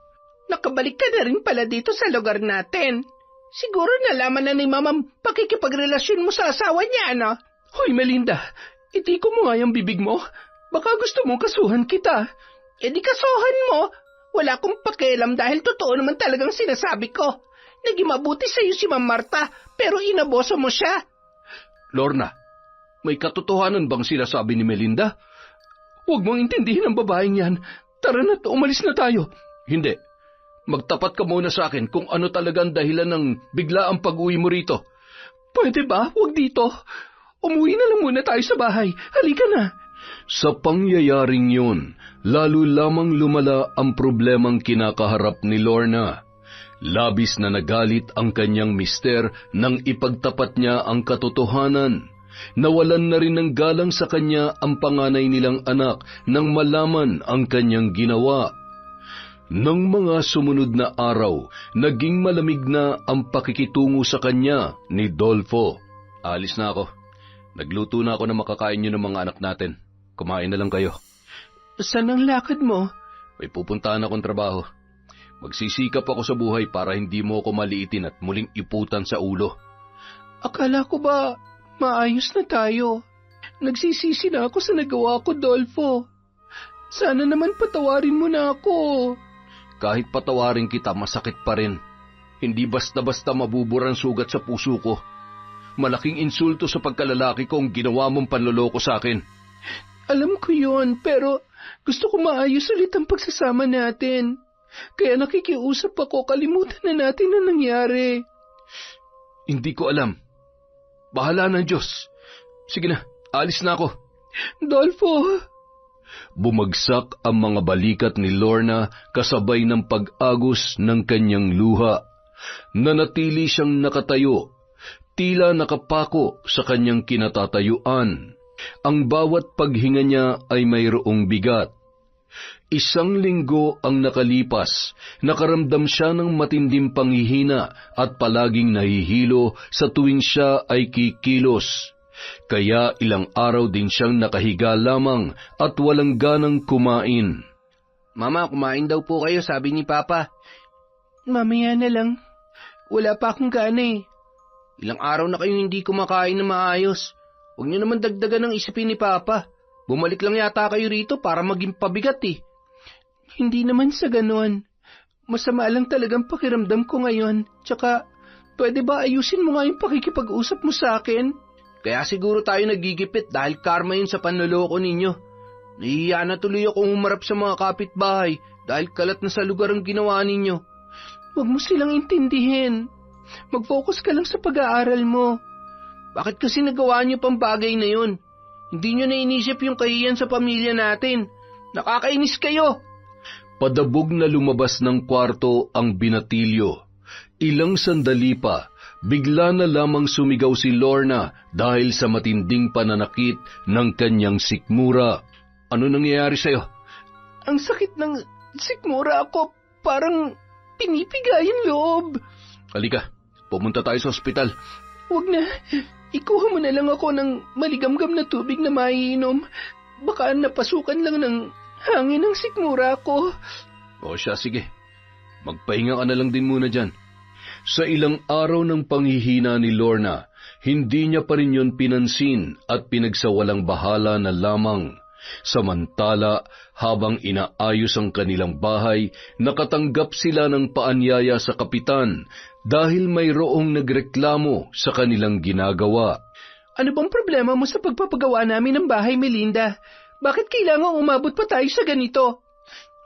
Nakabalik ka na rin pala dito sa lugar natin. Siguro nalaman na ni Mamang pakikipagrelasyon mo sa asawa niya, ano? Hoy, Melinda, itiko mo nga yung bibig mo. Baka gusto mong kasuhan kita. E di kasuhan mo. Wala akong pakialam dahil totoo naman talagang sinasabi ko. Naging mabuti sa iyo si Ma'am Marta, pero inaboso mo siya. Lorna, may katotohanan bang sinasabi ni Melinda? Huwag mong intindihin ang babaeng yan. Tara na't umalis na tayo. Hindi. Magtapat ka muna sa akin kung ano talagang dahilan ng biglaang pag-uwi mo rito. Pwede ba? Huwag dito. Umuwi na lang muna tayo sa bahay. Halika na. Sa pangyayaring yun, lalo lamang lumala ang problemang kinakaharap ni Lorna. Labis na nagalit ang kanyang mister nang ipagtapat niya ang katotohanan. Nawalan na rin ng galang sa kanya ang panganay nilang anak nang malaman ang kanyang ginawa. Nang mga sumunod na araw, naging malamig na ang pakikitungo sa kanya ni Dolfo. Alis na ako. Nagluto na ako na makakain niyo ng mga anak natin. Kumain na lang kayo. Saan ang lakad mo? May pupuntahan akong trabaho. Magsisikap ako sa buhay para hindi mo ako maliitin at muling iputan sa ulo. Akala ko ba maayos na tayo? Nagsisisi na ako sa nagawa ko, Dolfo. Sana naman patawarin mo na ako. Kahit patawarin kita, masakit pa rin. Hindi basta-basta mabubura ang sugat sa puso ko. Malaking insulto sa pagkalalaki ko ang ginawa mong panloloko sa akin. Alam ko yon, pero gusto ko maayos ulit ang pagsasama natin. Kaya nakikiusap ako, kalimutan na natin ang nangyari. Hindi ko alam. Bahala ng Diyos. Sige na, alis na ako. Dolfo! Bumagsak ang mga balikat ni Lorna kasabay ng pag-agos ng kanyang luha. Nanatili siyang nakatayo, tila nakapako sa kanyang kinatatayuan. Ang bawat paghinga niya ay mayroong bigat. 1 linggo ang nakalipas, nakaramdam siya ng matinding panghihina at palaging nahihilo sa tuwing siya ay kikilos. Kaya ilang araw din siyang nakahiga lamang at walang ganang kumain. Mama, kumain daw po kayo, sabi ni Papa. Mamaya na lang. Wala pa akong gana eh. Ilang araw na kayong hindi kumakain na maayos. Huwag niyo naman dagdagan ng isipin ni Papa. Bumalik lang yata kayo rito para maging pabigat eh. Hindi naman sa ganon. Masama lang talagang pakiramdam ko ngayon. Tsaka, pwede ba ayusin mo nga yung pakikipag-usap mo sa akin? Kaya siguro tayo nagigipit dahil karma yun sa panloloko ninyo. Nahihiya na tuloy akong humarap sa mga kapitbahay dahil kalat na sa lugar ang ginawa ninyo. Huwag mo silang intindihin. Mag-focus ka lang sa pag-aaral mo. Bakit kasi nagawa niyo pang bagay na yun? Hindi niyo na inisip yung kahiyan sa pamilya natin. Nakakainis kayo. Padabog na lumabas ng kwarto ang binatilyo. Ilang sandali pa, bigla na lamang sumigaw si Lorna dahil sa matinding pananakit ng kanyang sikmura. Ano nangyayari sa'yo? Ang sakit ng sikmura ako, parang pinipigay yung loob. Halika, pumunta tayo sa ospital. Huwag na, ikuha mo na lang ako ng maligamgam na tubig na maiinom. Baka napasukan lang ng hangin ng sikmura ko. O siya, sige. Magpahinga ka na lang din muna dyan. Sa ilang araw ng panghihina ni Lorna, hindi niya pa rin yun pinansin at pinagsawalang bahala na lamang. Samantala, habang inaayos ang kanilang bahay, nakatanggap sila ng paanyaya sa kapitan dahil mayroong nagreklamo sa kanilang ginagawa. Ano bang problema mo sa pagpapagawa namin ng bahay, Melinda? Bakit kailangan umabot pa tayo sa ganito?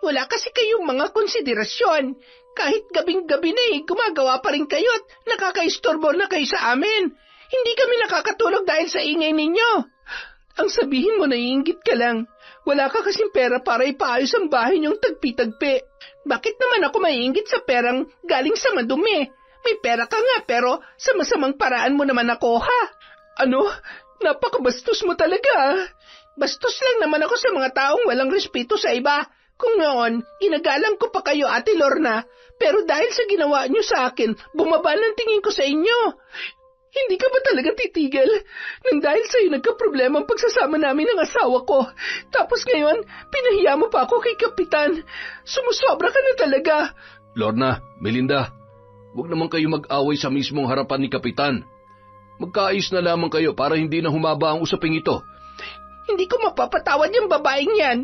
Wala kasi kayong mga konsiderasyon. Kahit gabing-gabi na gumagawa pa rin kayo at nakakaistorbo na kayo sa amin. Hindi kami nakakatulog dahil sa ingay ninyo. Ang sabihin mo, naiinggit ka lang. Wala ka kasing pera para ipaayos ang bahay niyong tagpi-tagpi. Bakit naman ako maiinggit sa perang galing sa madumi? May pera ka nga pero sa masamang paraan mo naman ako, ha? Ano? Napakabastos mo talaga. Bastos lang naman ako sa mga taong walang respeto sa iba. Kung noon, inagalang ko pa kayo, Ate Lorna, pero dahil sa ginawa niyo sa akin, bumaba ng tingin ko sa inyo. Hindi ka ba talaga titigil? Nang dahil sa'yo nagka-problema ang pagsasama namin ng asawa ko. Tapos ngayon, pinahiya mo pa ako kay Kapitan. Sumusobra ka na talaga. Lorna, Melinda, huwag naman kayo mag-away sa mismong harapan ni Kapitan. Magkaayos na lamang kayo para hindi na humaba ang usaping ito. Hindi ko mapapatawad yung babaeng yan.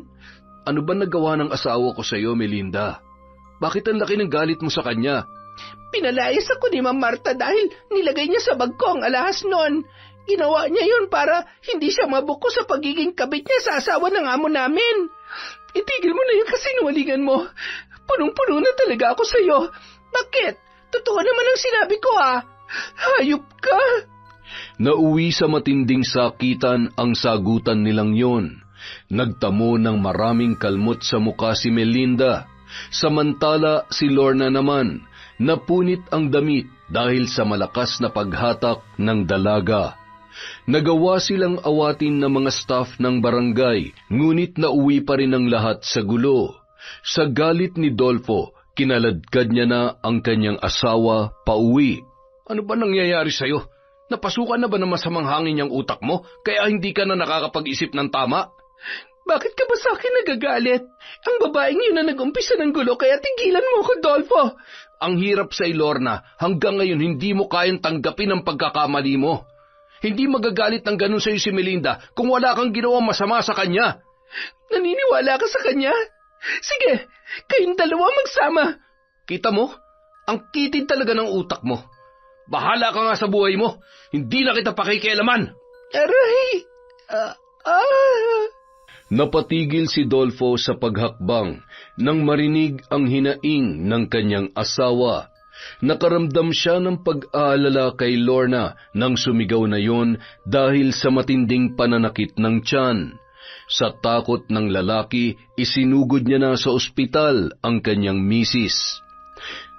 Ano ba nagawa ng asawa ko sa iyo, Melinda? Bakit ang laki ng galit mo sa kanya? Pinalayas ako ni Ma'am Marta dahil nilagay niya sa bag ko ang alahas noon. Ginawa niya yun para hindi siya mabuko sa pagiging kabit niya sa asawa ng amo namin. Itigil mo na yung kasinungalingan mo. Punong-puno na talaga ako sa'yo. Bakit? Totoo naman ang sinabi ko, ha? Hayop ka! Nauwi sa matinding sakitan ang sagutan nilang yon. Nagtamo ng maraming kalmot sa mukha si Melinda. Samantala si Lorna naman, napunit ang damit dahil sa malakas na paghatak ng dalaga. Nagawa silang awatin ng mga staff ng barangay, ngunit nauwi pa rin ang lahat sa gulo. Sa galit ni Dolfo, kinaladkad niya na ang kanyang asawa pauwi. Ano ba nangyayari sa'yo? Napasukan na ba ng masamang hangin yung utak mo, kaya hindi ka na nakakapag-isip ng tama? Bakit ka ba sa akin nagagalit? Ang babaeng yun na nag-umpisa ng gulo, kaya tigilan mo ko, Dolfo! Ang hirap sa Lorna, hanggang ngayon hindi mo kayang tanggapin ang pagkakamali mo. Hindi magagalit ng ganun sa'yo si Melinda kung wala kang ginawang masama sa kanya. Naniniwala ka sa kanya? Sige, kayong dalawa magsama. Kita mo? Ang kitid talaga ng utak mo. Bahala ka nga sa buhay mo. Hindi na kita pakikialaman. Aray! Napatigil si Dolfo sa paghakbang nang marinig ang hinaing ng kanyang asawa. Nakaramdam siya ng pag-aalala kay Lorna nang sumigaw na yon dahil sa matinding pananakit ng tiyan. Sa takot ng lalaki, isinugod niya na sa ospital ang kanyang misis.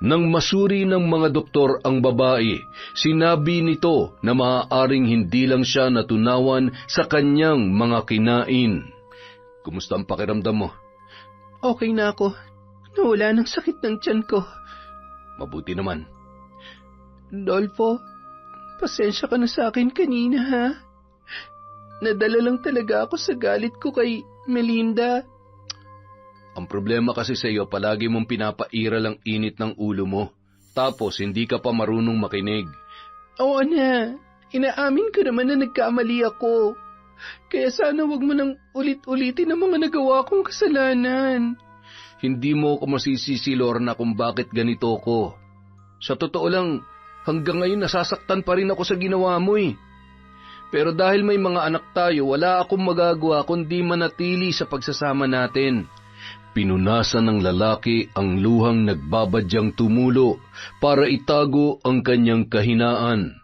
Nang masuri ng mga doktor ang babae, sinabi nito na maaaring hindi lang siya natunawan sa kanyang mga kinain. Kumusta ang pakiramdam mo? Okay na ako. Nawala ng sakit ng tiyan ko. Mabuti naman. Dolfo, pasensya ka na sa akin kanina, ha? Nadala lang talaga ako sa galit ko kay Melinda. Ang problema kasi sa iyo, palagi mong pinapairal ang init ng ulo mo. Tapos hindi ka pa marunong makinig. Oo na, inaamin ko naman na nagkamali ako. Kaya sana wag mo nang ulit-ulitin ang mga nagawa kong kasalanan. Hindi mo ko masisisi, Lorna, kung bakit ganito ko. Sa totoo lang, hanggang ngayon nasasaktan pa rin ako sa ginawa mo eh. Pero dahil may mga anak tayo, wala akong magagawa kundi manatili sa pagsasama natin. Pinunasan ng lalaki ang luhang nagbabadyang tumulo para itago ang kanyang kahinaan.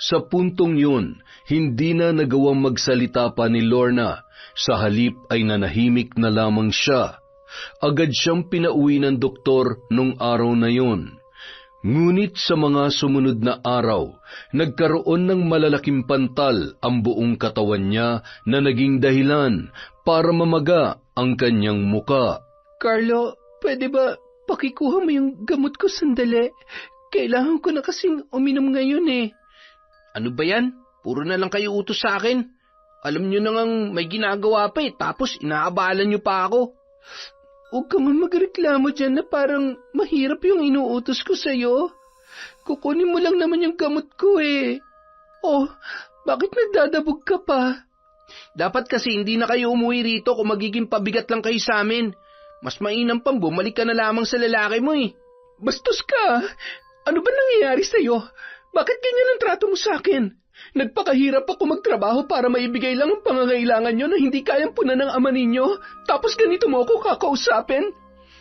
Sa puntong yun, hindi na nagawang magsalita pa ni Lorna. Sa halip ay nanahimik na lamang siya. Agad siyang pinauwi ng doktor nung araw na yun. Ngunit sa mga sumunod na araw, nagkaroon ng malalaking pantal ang buong katawan niya na naging dahilan para mamaga ang kanyang muka. Carlo, pwede ba pakikuha mo yung gamot ko sandali? Kailangan ko na kasing uminom ngayon eh. Ano ba yan? Puro na lang kayo utos sa akin. Alam nyo na ngang may ginagawa pa eh, tapos inaabalan nyo pa ako. Huwag ka man magreklamo dyan na parang mahirap yung inuutos ko sa'yo. Kukunin mo lang naman yung gamot ko eh. Oh, bakit nagdadabog ka pa? Dapat kasi hindi na kayo umuwi rito kung magiging pabigat lang kayo sa amin. Mas mainam pang bumalik ka na lamang sa lalaki mo eh. Bastos ka! Ano ba nangyayari sa'yo? Bakit ganyan ang trato mo sa akin? Nagpakahirap ako magtrabaho para maibigay lang ang pangangailangan nyo na hindi kayang punan ng ama ninyo, tapos ganito mo ako kakausapin?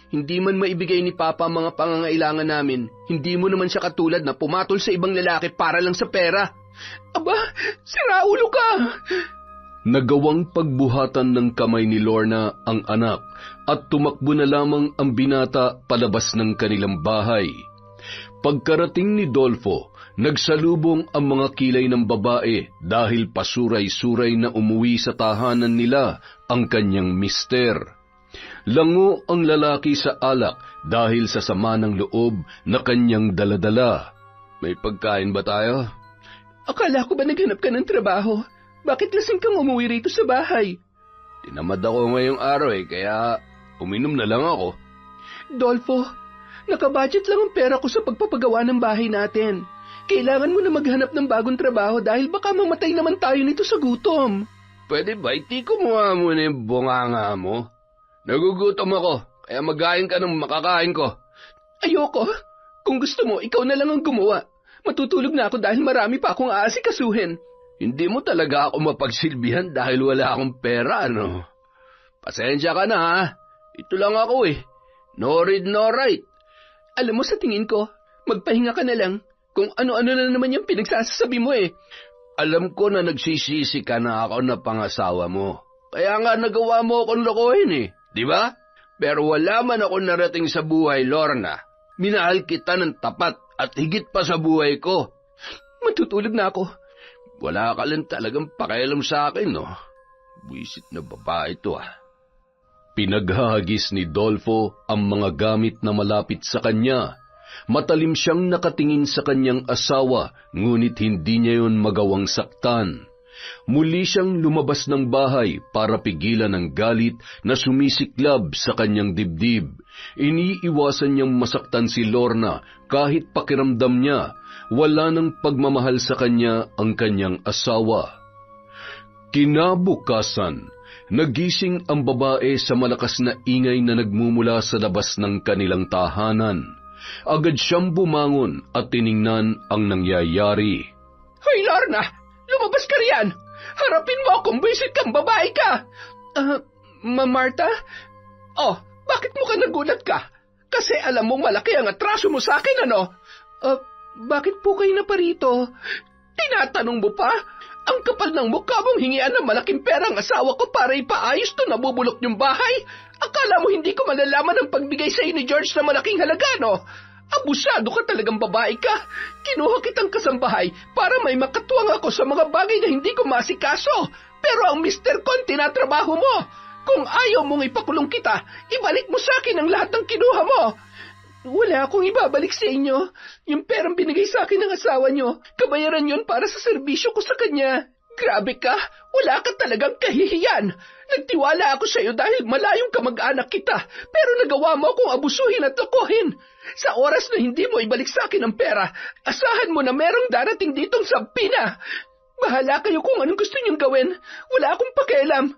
Hindi man maibigay ni Papa ang mga pangangailangan namin, hindi mo naman siya katulad na pumatol sa ibang lalaki para lang sa pera. Aba, siraulo ka! Nagawang pagbuhatan ng kamay ni Lorna ang anak at tumakbo na lamang ang binata palabas ng kanilang bahay. Pagkarating ni Dolfo, nagsalubong ang mga kilay ng babae dahil pasuray-suray na umuwi sa tahanan nila ang kanyang mister. Lango ang lalaki sa alak dahil sa sama ng loob na kanyang daladala. May pagkain ba tayo? Akala ko ba naghanap ka ng trabaho? Bakit lasing kang umuwi rito sa bahay? Tinamad ako ngayong araw kaya uminom na lang ako. Dolfo, nakabudget lang ang pera ko sa pagpapagawa ng bahay natin. Kailangan mo na maghanap ng bagong trabaho dahil baka mamatay naman tayo nito sa gutom. Pwede ba itiko mo nga muna yung bunganga mo? Nagugutom ako, kaya magain ka ng makakain ko. Ayoko. Kung gusto mo, ikaw na lang ang gumawa. Matutulog na ako dahil marami pa akong aasikasuhin. Hindi mo talaga ako mapagsilbihan dahil wala akong pera, ano? Pasensya ka na, ha? Ito lang ako eh. No read, no write. Alam mo, sa tingin ko, magpahinga ka na lang. Kung ano-ano na naman yung pinagsasabi mo eh. Alam ko na nagsisisi ka na ako na pangasawa mo. Kaya nga nagawa mo akong lokohin eh, di ba? Pero wala man ako narating sa buhay, Lorna. Minahal kita ng tapat at higit pa sa buhay ko. Matutulog na ako. Wala ka lang talagang pakialam sa akin, no? Buisit na babae ito, ah. Pinaghahagis ni Dolfo ang mga gamit na malapit sa kanya. Matalim siyang nakatingin sa kanyang asawa, ngunit hindi niya yun magawang saktan. Muli siyang lumabas ng bahay para pigilan ang galit na sumisiklab sa kanyang dibdib. Iniiwasan niyang masaktan si Lorna kahit pakiramdam niya wala ng pagmamahal sa kanya ang kanyang asawa. Kinabukasan, nagising ang babae sa malakas na ingay na nagmumula sa labas ng kanilang tahanan. Agad siyang bumangon at tiningnan ang nangyayari. Hoy, Lorna! Lumabas ka riyan! Harapin mo kung bisit kang babae ka! Marta? Oh, bakit mo ka nagulat ka? Kasi alam mong malaki ang atraso mo sa akin, ano? Bakit po kayo naparito? Tinatanong mo pa? Ang kapal ng mukha mong hingian ng malaking pera ang asawa ko para ipaayos to nabubulok niyong bahay? Akala mo hindi ko malalaman ang pagbigay sa iyo ni George na malaking halaga, no? Abusado ka talagang babae ka. Kinuha kitang kasambahay para may makatuwang ako sa mga bagay na hindi ko masikaso. Pero ang mister ko ang tinatrabaho mo. Kung ayaw mong ipakulong kita, ibalik mo sa akin ang lahat ng kinuha mo. Wala akong ibabalik sa inyo. Yung perang binigay sa akin ng asawa nyo, kabayaran yon para sa serbisyo ko sa kanya. Grabe ka, wala ka talagang kahihiyan. Nagtiwala ako sa iyo dahil malayong kamag-anak kita, pero nagawa mo akong abusuhin at lokohin. Sa oras na hindi mo ibalik sa akin ang pera, asahan mo na merong darating ditong sampina. Bahala kayo kung anong gusto niyong gawin. Wala akong pakialam.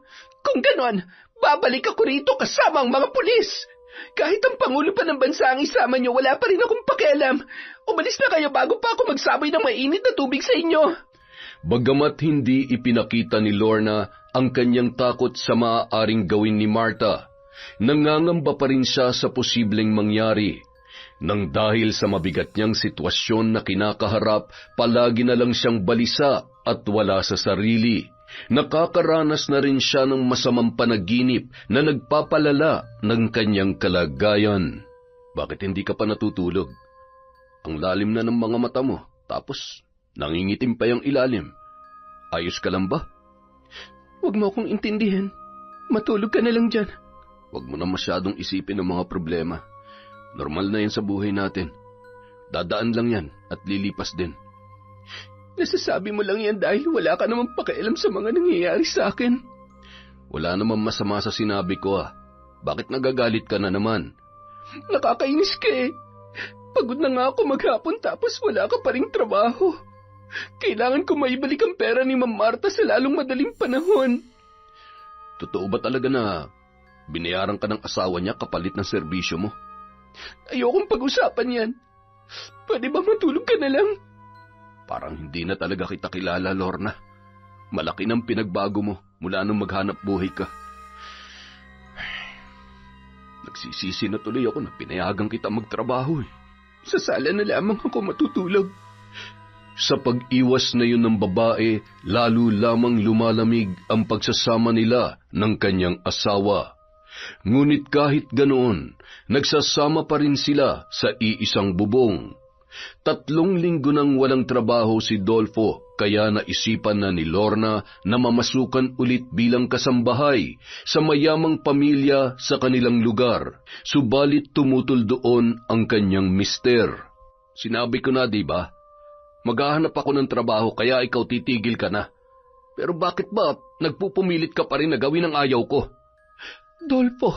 Kung ganon, babalik ako rito kasama ang mga pulis. Kahit ang Pangulo pa ng bansa ang isama niyo, wala pa rin akong pakialam. Umalis na kayo bago pa ako magsaboy ng mainit na tubig sa inyo. Bagamat hindi ipinakita ni Lorna ang kanyang takot sa maaaring gawin ni Marta, nangangamba pa rin siya sa posibleng mangyari. Nang dahil sa mabigat niyang sitwasyon na kinakaharap, palagi na lang siyang balisa at wala sa sarili. Nakakaranas na rin siya ng masamang panaginip na nagpapalala ng kanyang kalagayan. Bakit hindi ka pa natutulog? Ang lalim na ng mga mata mo, tapos nangingitim pa yung ilalim. Ayos ka lang ba? Huwag mo akong intindihin. Matulog ka na lang dyan. Huwag mo na masyadong isipin ang mga problema. Normal na yan sa buhay natin. Dadaan lang yan at lilipas din. Nasasabi mo lang yan dahil wala ka namang pakialam sa mga nangyayari sa akin. Wala namang masama sa sinabi ko, ah. Bakit nagagalit ka na naman? Nakakainis ka eh. Pagod na nga ako maghapon tapos wala ka pa ring trabaho. Kailangan ko maibalik ang pera ni Ma'am Marta sa lalong madaling panahon. Totoo ba talaga na binayaran ka ng asawa niya kapalit ng serbisyo mo? Ayokong pag-usapan yan. Pwede ba matulog ka na lang? Parang hindi na talaga kita kilala, Lorna. Malaki ng pinagbago mo mula nung maghanap buhay ka. Nagsisisi na tuloy ako na pinayagan kita magtrabaho eh. Sa sala na lamang ako matutulog. Sa pag-iwas na yun ng babae, lalo lamang lumalamig ang pagsasama nila ng kanyang asawa. Ngunit kahit ganoon, nagsasama pa rin sila sa iisang bubong. 3 linggo nang walang trabaho si Dolfo, kaya naisipan na ni Lorna na mamasukan ulit bilang kasambahay sa mayamang pamilya sa kanilang lugar. Subalit tumutol doon ang kanyang mister. Sinabi ko na, di ba? Maghahanap ako ng trabaho kaya ikaw titigil ka na. Pero bakit ba nagpupumilit ka pa rin na gawin ang ayaw ko? Dolfo,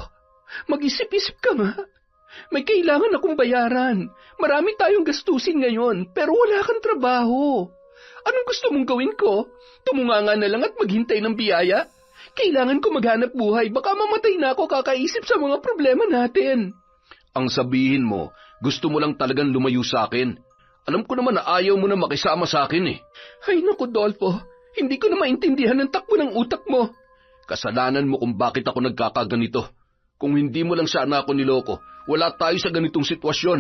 mag-isip-isip ka nga. May kailangan akong bayaran. Marami tayong gastusin ngayon, pero wala kang trabaho. Anong gusto mong gawin ko? Tumunganga na lang at maghintay ng biyaya? Kailangan ko maghanap buhay, baka mamatay na ako kakaisip sa mga problema natin. Ang sabihin mo, gusto mo lang talagang lumayo sa akin. Alam ko naman na ayaw mo na makisama sa akin eh. Ay naku, Dolfo, hindi ko na maintindihan ang takbo ng utak mo. Kasalanan mo kung bakit ako nagkakaganito. Kung hindi mo lang sana ako niloko, wala tayo sa ganitong sitwasyon.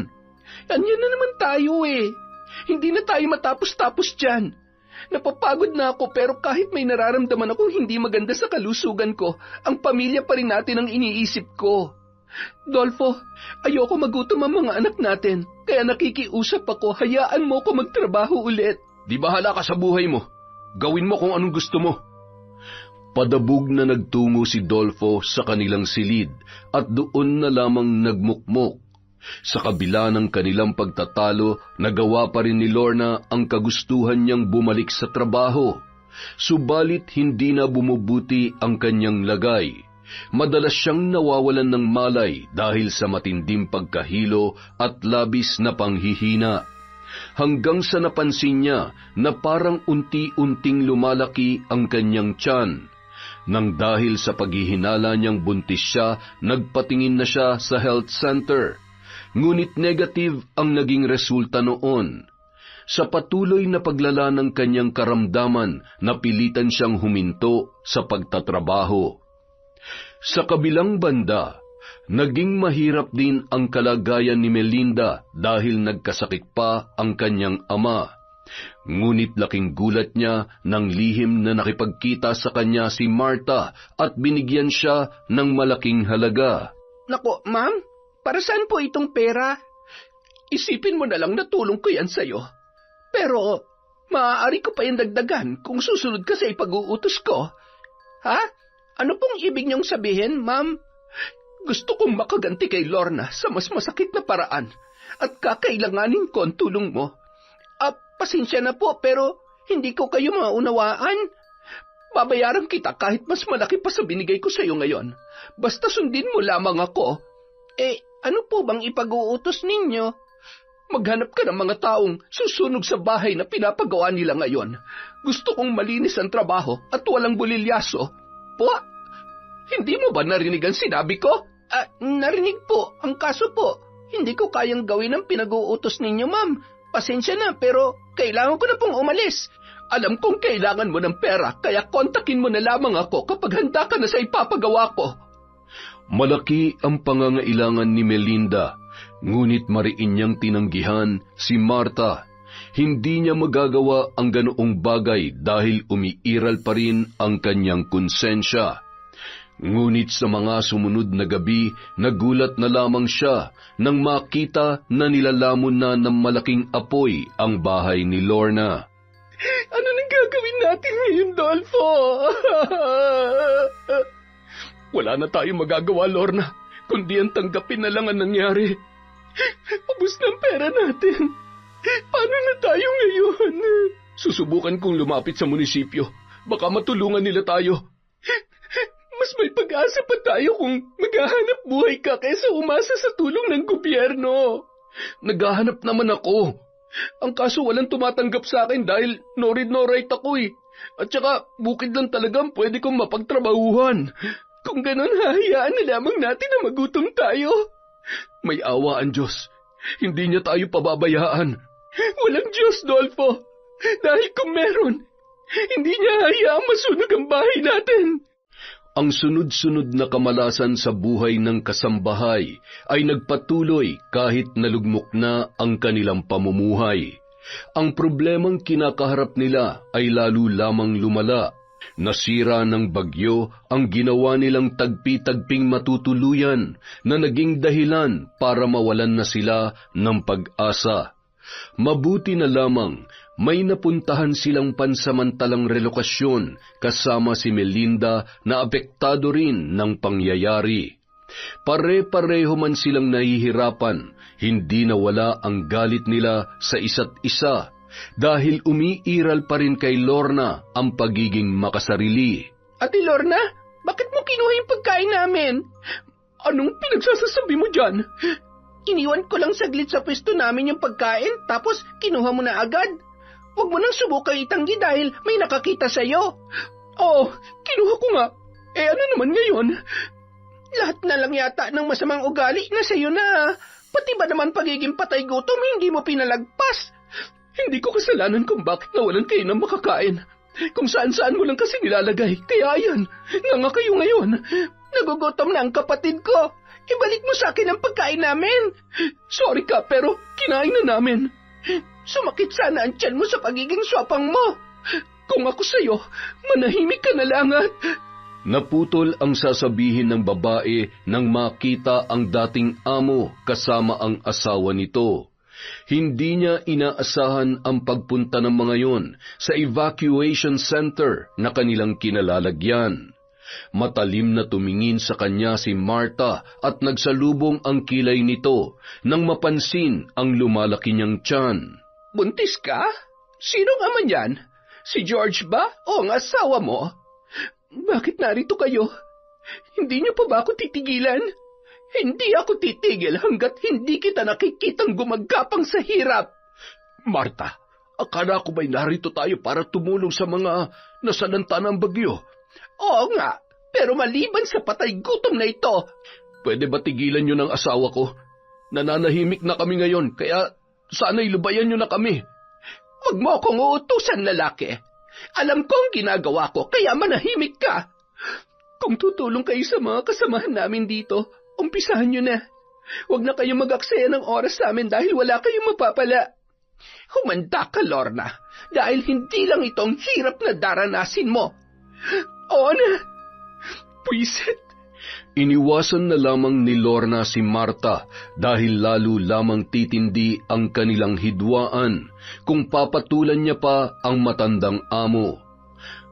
Anyan na naman tayo eh. Hindi na tayo matapos-tapos dyan. Napapagod na ako pero kahit may nararamdaman akong hindi maganda sa kalusugan ko, ang pamilya pa rin natin ang iniisip ko. Dolfo, ayoko magutom ang mga anak natin, kaya nakikiusap ako, hayaan mo ko magtrabaho ulit. Di bahala ka sa buhay mo. Gawin mo kung anong gusto mo. Padabog na nagtungo si Dolfo sa kanilang silid at doon na lamang nagmukmok. Sa kabila ng kanilang pagtatalo, nagawa pa rin ni Lorna ang kagustuhan niyang bumalik sa trabaho. Subalit hindi na bumubuti ang kanyang lagay. Madalas siyang nawawalan ng malay dahil sa matinding pagkahilo at labis na panghihina. Hanggang sa napansin niya na parang unti-unting lumalaki ang kanyang tiyan. Nang dahil sa paghihinala niyang buntis siya, nagpatingin na siya sa health center. Ngunit negative ang naging resulta noon. Sa patuloy na paglala ng kanyang karamdaman, napilitan siyang huminto sa pagtatrabaho. Sa kabilang banda, naging mahirap din ang kalagayan ni Melinda dahil nagkasakit pa ang kanyang ama. Ngunit laking gulat niya nang lihim na nakipagkita sa kanya si Martha at binigyan siya ng malaking halaga. Nako, ma'am, para saan po itong pera? Isipin mo na lang na tulong ko yan sa'yo. Pero, maaari ko pa yung dagdagan kung susunod ka sa ipag-uutos ko. Ha? Ano pong ibig niyong sabihin, ma'am? Gusto kong makaganti kay Lorna sa mas masakit na paraan at kakailanganin ko ang tulong mo. Pasensya na po, pero hindi ko kayo maunawaan. Babayaran kita kahit mas malaki pa sa binigay ko sa iyo ngayon. Basta sundin mo lamang ako. Ano po bang ipag-uutos ninyo? Maghanap ka ng mga taong susunog sa bahay na pinapagawa nila ngayon. Gusto kong malinis ang trabaho at walang bulilyaso. Po, hindi mo ba narinig ang sinabi ko? Narinig po. Ang kaso po, hindi ko kayang gawin ang pinag-uutos ninyo, ma'am. Pasensya na, pero kailangan ko na pong umalis. Alam kong kailangan mo ng pera, kaya kontakin mo na lamang ako kapag handa ka na sa ipapagawa ko. Malaki ang pangangailangan ni Melinda, ngunit mariin niyang tinanggihan si Martha. Hindi niya magagawa ang ganoong bagay dahil umiiral pa rin ang kanyang konsensya. Ngunit sa mga sumunod na gabi, nagulat na lamang siya nang makita na nilalamon na ng malaking apoy ang bahay ni Lorna. Ano nang gagawin natin ngayon, Dolfo? Wala na tayong magagawa, Lorna, kundi ang tanggapin na lang ang nangyari. Ubus ng pera natin. Paano na tayo ngayon? Susubukan kong lumapit sa munisipyo. Baka matulungan nila tayo. Mas may pag-asa pa tayo kung maghahanap buhay ka kaysa umasa sa tulong ng gobyerno. Naghahanap naman ako. Ang kaso walang tumatanggap sa akin dahil no read no write ako eh. At saka bukid lang talagang pwede kong mapagtrabahuhan. Kung ganon, hahayaan na lamang natin na magutom tayo. May awa ang Diyos. Hindi niya tayo pababayaan. Walang Diyos, Dolfo. Dahil kung meron, hindi niya hayaang masunog ang bahay natin. Ang sunod-sunod na kamalasan sa buhay ng kasambahay ay nagpatuloy kahit nalugmok na ang kanilang pamumuhay. Ang problemang kinakaharap nila ay lalo lamang lumala. Nasira ng bagyo ang ginawa nilang tagpi-tagping matutuluyan na naging dahilan para mawalan na sila ng pag-asa. Mabuti na lamang may napuntahan silang pansamantalang relokasyon kasama si Melinda na apektado rin ng pangyayari. Pare-pareho man silang nahihirapan, hindi nawala ang galit nila sa isa't isa dahil umiiral pa rin kay Lorna ang pagiging makasarili. Ate Lorna, bakit mo kinuha yung pagkain namin? Anong pinagsasasabi mo dyan? Iniwan ko lang saglit sa pwesto namin yung pagkain, tapos kinuha mo na agad. Huwag mo nang subukang itanggi dahil may nakakita sa'yo. Oo, kinuha ko nga. Ano naman ngayon? Lahat na lang yata ng masamang ugali na sa'yo na. Pati ba naman pagiging patay gutom hindi mo pinalagpas? Hindi ko kasalanan kung bakit nawalan kayo ng makakain. Kung saan-saan mo lang kasi nilalagay. Kaya yan, nga kayo ngayon. Nagugutom na ang kapatid ko. Ibalik mo sa akin ang pagkain namin. Sorry ka, pero kinain na namin. Sumakit sana ang tiyan mo sa pagiging swapang mo. Kung ako sa'yo, manahimik ka na lang at... Naputol ang sasabihin ng babae nang makita ang dating amo kasama ang asawa nito. Hindi niya inaasahan ang pagpunta ng mga yon sa evacuation center na kanilang kinalalagyan. Matalim na tumingin sa kanya si Martha at nagsalubong ang kilay nito nang mapansin ang lumalaki niyang tiyan. Buntis ka? Sinong ama niyan? Si George ba o ang asawa mo? Bakit narito kayo? Hindi niyo pa ba ako titigilan? Hindi ako titigil hanggat hindi kita nakikitang gumagapang sa hirap. Martha, akala ko ba'y narito tayo para tumulong sa mga nasalanta ng bagyo? Oo nga, pero maliban sa patay gutom na ito. Pwede ba tigilan niyo ng asawa ko? Nananahimik na kami ngayon, kaya sana'y lubayan niyo na kami. Huwag mo akong uutusan, lalaki. Alam ko ang ginagawa ko, kaya manahimik ka. Kung tutulong kayo sa mga kasamahan namin dito, umpisahan niyo na. Huwag na kayong mag-aksaya ng oras sa amin dahil wala kayong mapapala. Humanda ka, Lorna, dahil hindi lang ito ang hirap na daranasin mo. Oo na. Pwisit. Iniwasan na lamang ni Lorna si Martha dahil lalo lamang titindi ang kanilang hidwaan kung papatulan niya pa ang matandang amo.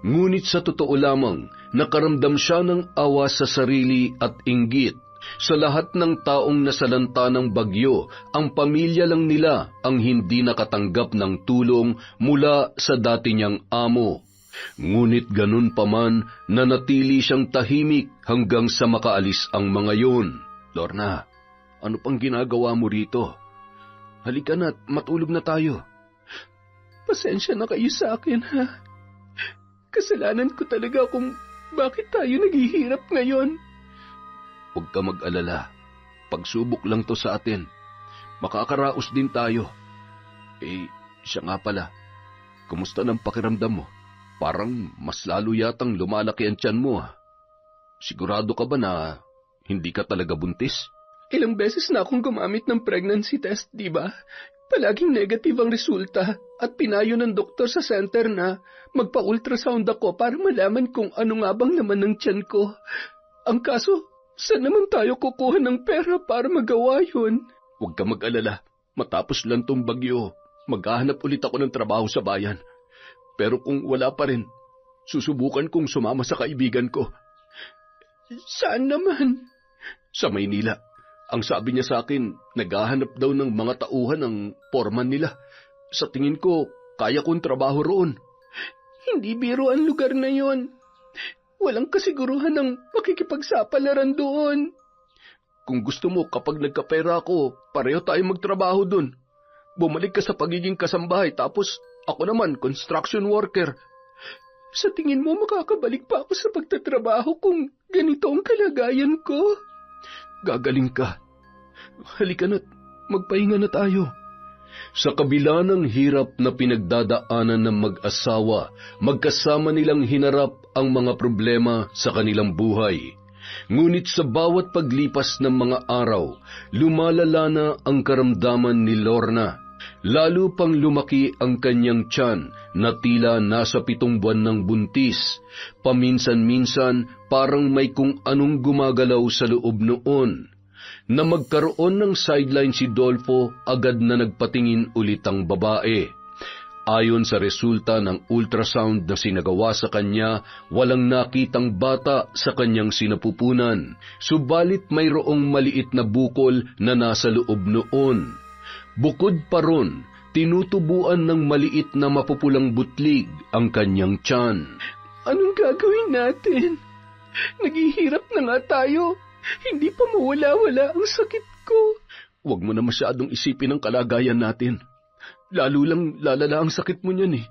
Ngunit sa totoo lamang, nakaramdam siya ng awa sa sarili at inggit. Sa lahat ng taong nasalanta ng bagyo, ang pamilya lang nila ang hindi nakatanggap ng tulong mula sa dati niyang amo. Ngunit ganun pa man, nanatili siyang tahimik hanggang sa makaalis ang mga yon. Lorna, ano pang ginagawa mo rito? Halika na't matulog na tayo. Pasensya na kayo sa akin, ha? Kasalanan ko talaga kung bakit tayo naghihirap ngayon. Huwag ka mag-alala. Pagsubok lang to sa atin. Makakaraos din tayo. Siya nga pala. Kumusta ng pakiramdam mo? Parang mas lalo yatang lumalaki ang tiyan mo. Sigurado ka ba na hindi ka talaga buntis? Ilang beses na akong gumamit ng pregnancy test, di ba? Palaging negative ang resulta at pinayo ng doktor sa center na magpa-ultrasound ako para malaman kung ano nga bang laman ng tiyan ko. Ang kaso, saan naman tayo kukuha ng pera para magawa yun? Huwag ka mag-alala. Matapos lang tong bagyo, maghahanap ulit ako ng trabaho sa bayan. Pero kung wala pa rin, susubukan kong sumama sa kaibigan ko. Saan naman? Sa Maynila. Ang sabi niya sa akin, naghahanap daw ng mga tauhan ng foreman nila. Sa tingin ko, kaya kong trabaho roon. Hindi biro ang lugar na yon. Walang kasiguruhan ng makikipagsapalaran doon. Kung gusto mo, kapag nagkapera ako, pareho tayo magtrabaho doon. Bumalik ka sa pagiging kasambahay, tapos ako naman, construction worker. Sa tingin mo, makakabalik pa ako sa pagtatrabaho kung ganito ang kalagayan ko? Gagaling ka. Halika na't magpahinga na tayo. Sa kabila ng hirap na pinagdadaanan ng mag-asawa, magkasama nilang hinarap ang mga problema sa kanilang buhay. Ngunit sa bawat paglipas ng mga araw, lumalala na ang karamdaman ni Lorna. Lalo pang lumaki ang kanyang tiyan na tila nasa 7 buwan ng buntis. Paminsan-minsan parang may kung anong gumagalaw sa loob noon. Na magkaroon ng sideline si Dolfo, agad na nagpatingin ulit ang babae. Ayon sa resulta ng ultrasound na sinagawa sa kanya, walang nakitang bata sa kanyang sinapupunan. Subalit mayroong maliit na bukol na nasa loob noon. Bukod pa ron, tinutubuan ng maliit na mapupulang butlig ang kanyang tiyan. Anong gagawin natin? Naghihirap na nga tayo. Hindi pa mawala-wala ang sakit ko. Huwag mo na masyadong isipin ang kalagayan natin. Lalo lang lalala ang sakit mo niyan eh.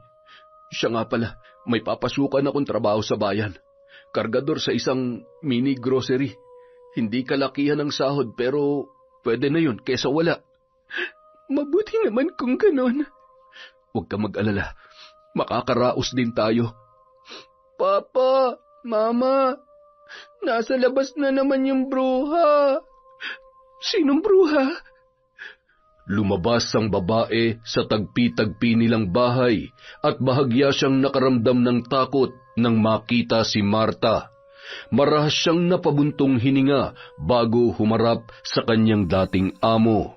Siya nga pala, may papasukan akong trabaho sa bayan. Kargador sa isang mini grocery. Hindi kalakihan ang sahod pero pwede na yun kesa wala. Mabuti naman kung ganon. Huwag ka mag-alala. Makakaraos din tayo. Papa, Mama, nasa labas na naman yung bruha. Sinong bruha? Lumabas ang babae sa tagpi-tagpi nilang bahay at bahagya siyang nakaramdam ng takot nang makita si Martha. Marahas siyang napabuntong hininga bago humarap sa kanyang dating amo.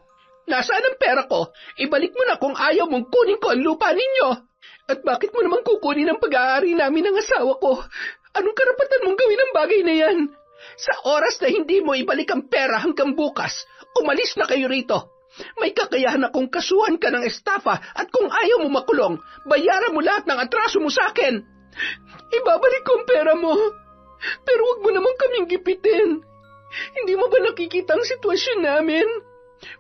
Nasaan ang pera ko? Ibalik mo na kung ayaw mong kunin ko ang lupa ninyo. At bakit mo naman kukunin ang pag-aari namin ng asawa ko? Anong karapatan mong gawin ang bagay na yan? Sa oras na hindi mo ibalik ang pera hanggang bukas, umalis na kayo rito. May kakayahan akong kasuhan ka ng estafa at kung ayaw mo makulong, bayaran mo lahat ng atraso mo sa akin. Ibabalik ko ang pera mo. Pero wag mo naman kaming gipitin. Hindi mo ba nakikita ang sitwasyon namin?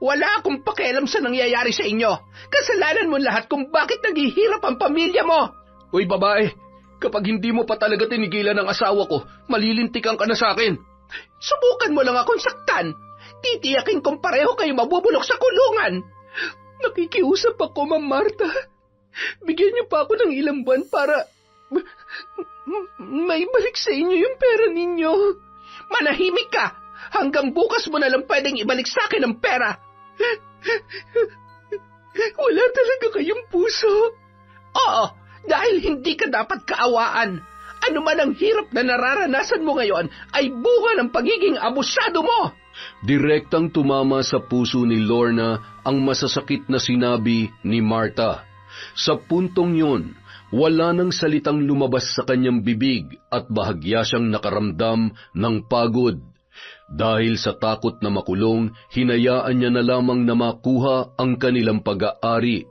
Wala akong pakialam sa nangyayari sa inyo. Kasalanan mo lahat kung bakit naghihirap ang pamilya mo. Uy babae, kapag hindi mo pa talaga tinigilan ang asawa ko, malilintikan ka na sa akin. Subukan mo lang akong saktan. Titiyakin kong pareho kayo mabubulok sa kulungan. Nakikiusap ako, Ma'am Marta. Bigyan niyo pa ako ng ilang buwan para may balik sa inyo yung pera ninyo. Manahimik ka! Hanggang bukas mo na lang pwedeng ibalik sa akin ang pera. Wala talaga kayong puso. Oo, dahil hindi ka dapat kaawaan. Ano man ang hirap na nararanasan mo ngayon ay bunga ng pagiging abusado mo. Direktang tumama sa puso ni Lorna ang masasakit na sinabi ni Marta. Sa puntong yun, wala nang salitang lumabas sa kanyang bibig at bahagya siyang nakaramdam ng pagod. Dahil sa takot na makulong, hinayaan niya na lamang na makuha ang kanilang pag-aari.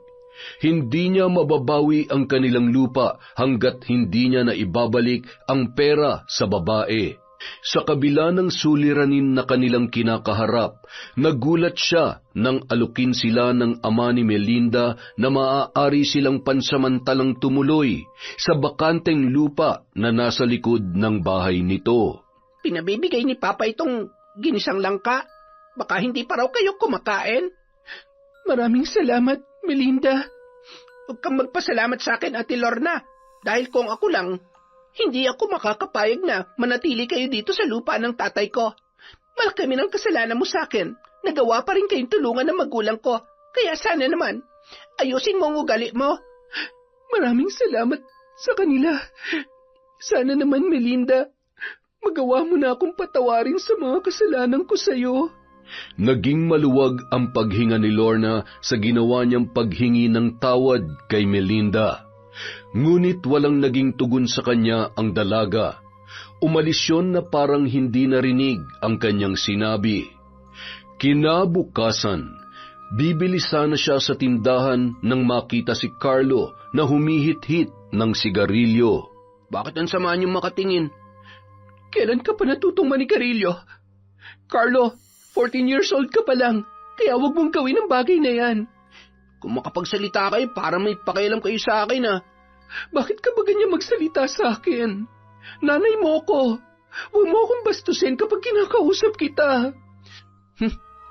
Hindi niya mababawi ang kanilang lupa hanggat hindi niya na ibabalik ang pera sa babae. Sa kabila ng suliranin na kanilang kinakaharap, nagulat siya nang alukin sila ng ama ni Melinda na maaari silang pansamantalang tumuloy sa bakanteng lupa na nasa likod ng bahay nito. Pinabibigay ni Papa itong ginisang langka. Baka hindi pa raw kayo kumakain. Maraming salamat, Melinda. Huwag kang magpasalamat sa akin, Ate Lorna. Dahil kung ako lang, hindi ako makakapayag na manatili kayo dito sa lupa ng tatay ko. Malaki ng kasalanan mo sa akin. Nagawa pa rin kayong tulungan ng magulang ko. Kaya sana naman, ayusin mo ang ugali mo. Maraming salamat sa kanila. Sana naman, Melinda, magawa mo na akong patawarin sa mga kasalanan ko sa iyo. Naging maluwag ang paghinga ni Lorna sa ginawa niyang paghingi ng tawad kay Melinda. Ngunit walang naging tugon sa kanya ang dalaga. Umalis yun na parang hindi narinig ang kanyang sinabi. Kinabukasan, bibili sana siya sa tindahan nang makita si Carlo na humihit-hit ng sigarilyo. Bakit ang sama niyong makatingin? Kailan ka pa natutong manigarilyo? Carlo, 14 years old ka pa lang, kaya wag mong gawin ang bagay na yan. Kung makapagsalita kayo, para may pakialam kayo sa akin ah. Bakit ka ba ganyan magsalita sa akin? Nanay mo ko. Huwag mo akong bastusin kapag kinakausap kita.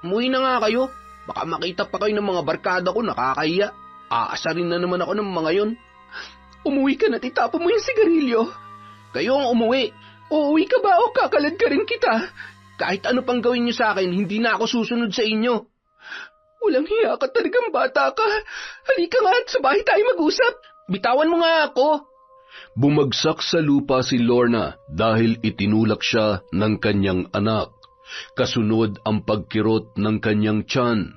Umuwi na nga kayo. Baka makita pa kayo ng mga barkada ko, nakakahiya. Aasarin na naman ako ng mga yon. Umuwi ka na, itapon mo yung sigarilyo. Kayo ang umuwi. Uuwi ka ba o kakalad ka rin kita? Kahit ano pang gawin niyo sa akin, hindi na ako susunod sa inyo. Walang hiya ka talagang bata ka. Halika nga at sa bahay tayo mag-usap. Bitawan mo nga ako. Bumagsak sa lupa si Lorna dahil itinulak siya ng kanyang anak. Kasunod ang pagkirot ng kanyang tiyan.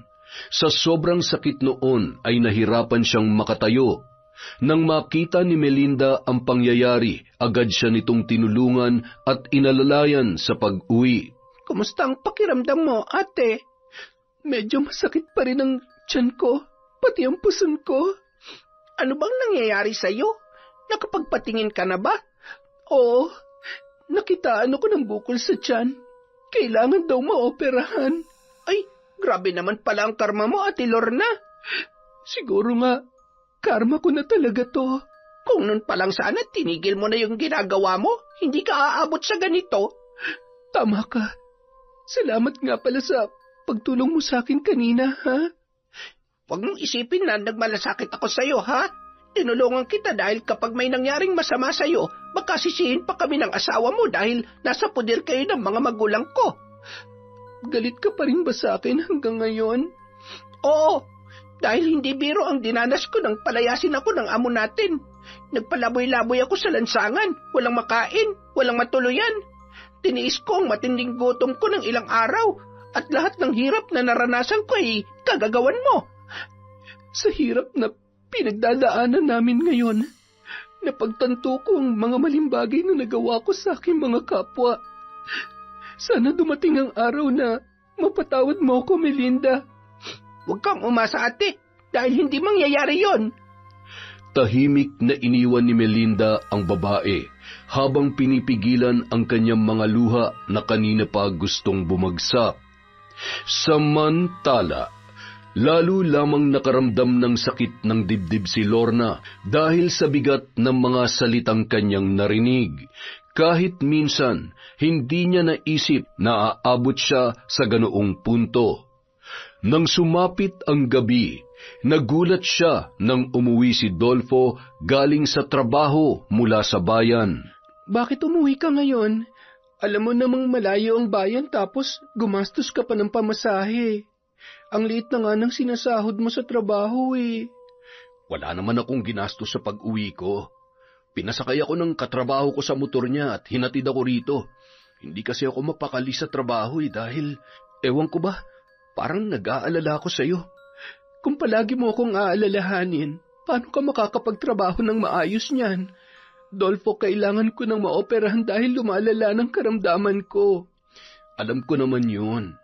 Sa sobrang sakit noon ay nahirapan siyang makatayo. Nang makita ni Melinda ang pangyayari, agad siya nitong tinulungan at inalalayan sa pag-uwi. Kumusta ang pakiramdam mo, ate? Medyo masakit pa rin ang tiyan ko, pati ang puson ko. Ano bang nangyayari sa'yo? Nakapagpatingin ka na ba? Oo, nakitaan ako ng bukol sa tiyan. Kailangan daw maoperahan. Ay, grabe naman pala ang karma mo, Ate Lorna. Siguro nga, karma ko na talaga to. Kung nun palang sana tinigil mo na yung ginagawa mo, hindi ka aabot sa ganito. Tama ka. Salamat nga pala sa pagtulong mo sa akin kanina, ha? Huwag mong isipin na nagmalasakit ako sa'yo, ha? Tinulungan kita dahil kapag may nangyaring masama sa'yo, baka sisihin pa kami ng asawa mo dahil nasa puder kayo ng mga magulang ko. Galit ka pa rin ba sa akin hanggang ngayon? Oo, dahil hindi biro ang dinanas ko nang palayasin ako ng amo natin. Nagpalaboy-laboy ako sa lansangan, walang makain, walang matuluyan. Tiniis ko ang matinding gutom ko ng ilang araw At lahat ng hirap na naranasan ko ay kagagawan mo. Sa hirap na pinagdadaanan namin ngayon, napagtanto ko ang mga maling bagay na nagawa ko sa aking mga kapwa. Sana dumating ang araw na mapatawad mo ko, Melinda. Huwag kang umasa, ate, dahil hindi mangyayari yon. Tahimik na iniwan ni Melinda ang babae habang pinipigilan ang kanyang mga luha na kanina pa gustong bumagsak. Samantala, lalo lamang nakaramdam ng sakit ng dibdib si Lorna dahil sa bigat ng mga salitang kanyang narinig. Kahit minsan, hindi niya naisip na aabot siya sa ganoong punto. Nang sumapit ang gabi, nagulat siya nang umuwi si Dolfo galing sa trabaho mula sa bayan. Bakit umuwi ka ngayon? Alam mo namang malayo ang bayan tapos gumastos ka pa ng pamasahe. Ang liit na nga ng sinasahod mo sa trabaho eh. Wala naman akong ginastos sa pag-uwi ko. Pinasakay ako ng katrabaho ko sa motor niya at hinatid ako rito. Hindi kasi ako mapakali sa trabaho dahil, ewan ko ba, parang nag-aalala ako sa'yo. Kung palagi mo akong aalalahanin, paano ka makakapagtrabaho ng maayos niyan? Dolfo, kailangan ko ng maoperahan dahil lumalala ng karamdaman ko. Alam ko naman yun.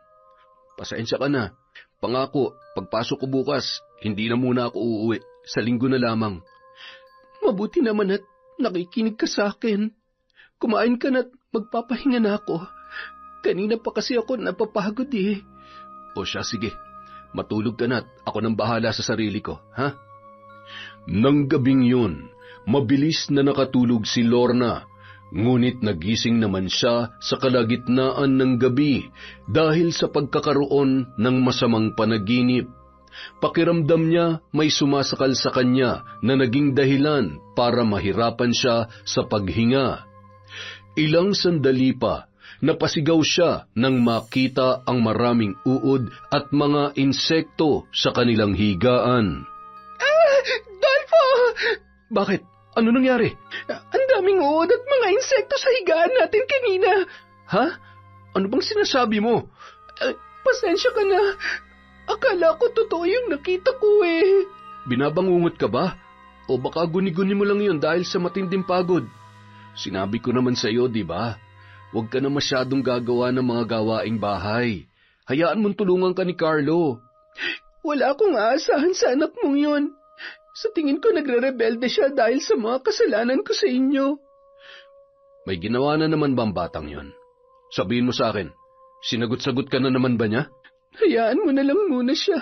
Pasensya ka na. Pangako, pagpasok ko bukas, hindi na muna ako uuwi. Sa linggo na lamang. Mabuti naman at nakikinig ka sa akin. Kumain ka na't magpapahinga na ako. Kanina pa kasi ako napapagod eh. O siya, sige. Matulog ka na't ako nang bahala sa sarili ko, ha? Nang gabing yun, mabilis na nakatulog si Lorna. Ngunit nagising naman siya sa kalagitnaan ng gabi dahil sa pagkakaroon ng masamang panaginip. Pakiramdam niya may sumasakal sa kanya na naging dahilan para mahirapan siya sa paghinga. Ilang sandali pa, napasigaw siya nang makita ang maraming uod at mga insekto sa kanilang higaan. Dolfo! Bakit? Ano nangyari? Ang daming uod at mga insekto sa higaan natin kanina. Ha? Ano bang sinasabi mo? Pasensya ka na. Akala ko totoo yung nakita ko eh. Binabangungot ka ba? O baka guni-guni mo lang yun dahil sa matinding pagod? Sinabi ko naman sa iyo, di ba? Huwag ka na masyadong gagawa ng mga gawaing bahay. Hayaan mong tulungan ka ni Carlo. Wala akong aasahan sa anak mong yun. Sa tingin ko nagre-rebelde siya dahil sa mga kasalanan ko sa inyo. May ginawa na naman ba ang batang yun? Sabihin mo sa akin, sinagot-sagot ka na naman ba niya? Hayaan mo na lang muna siya.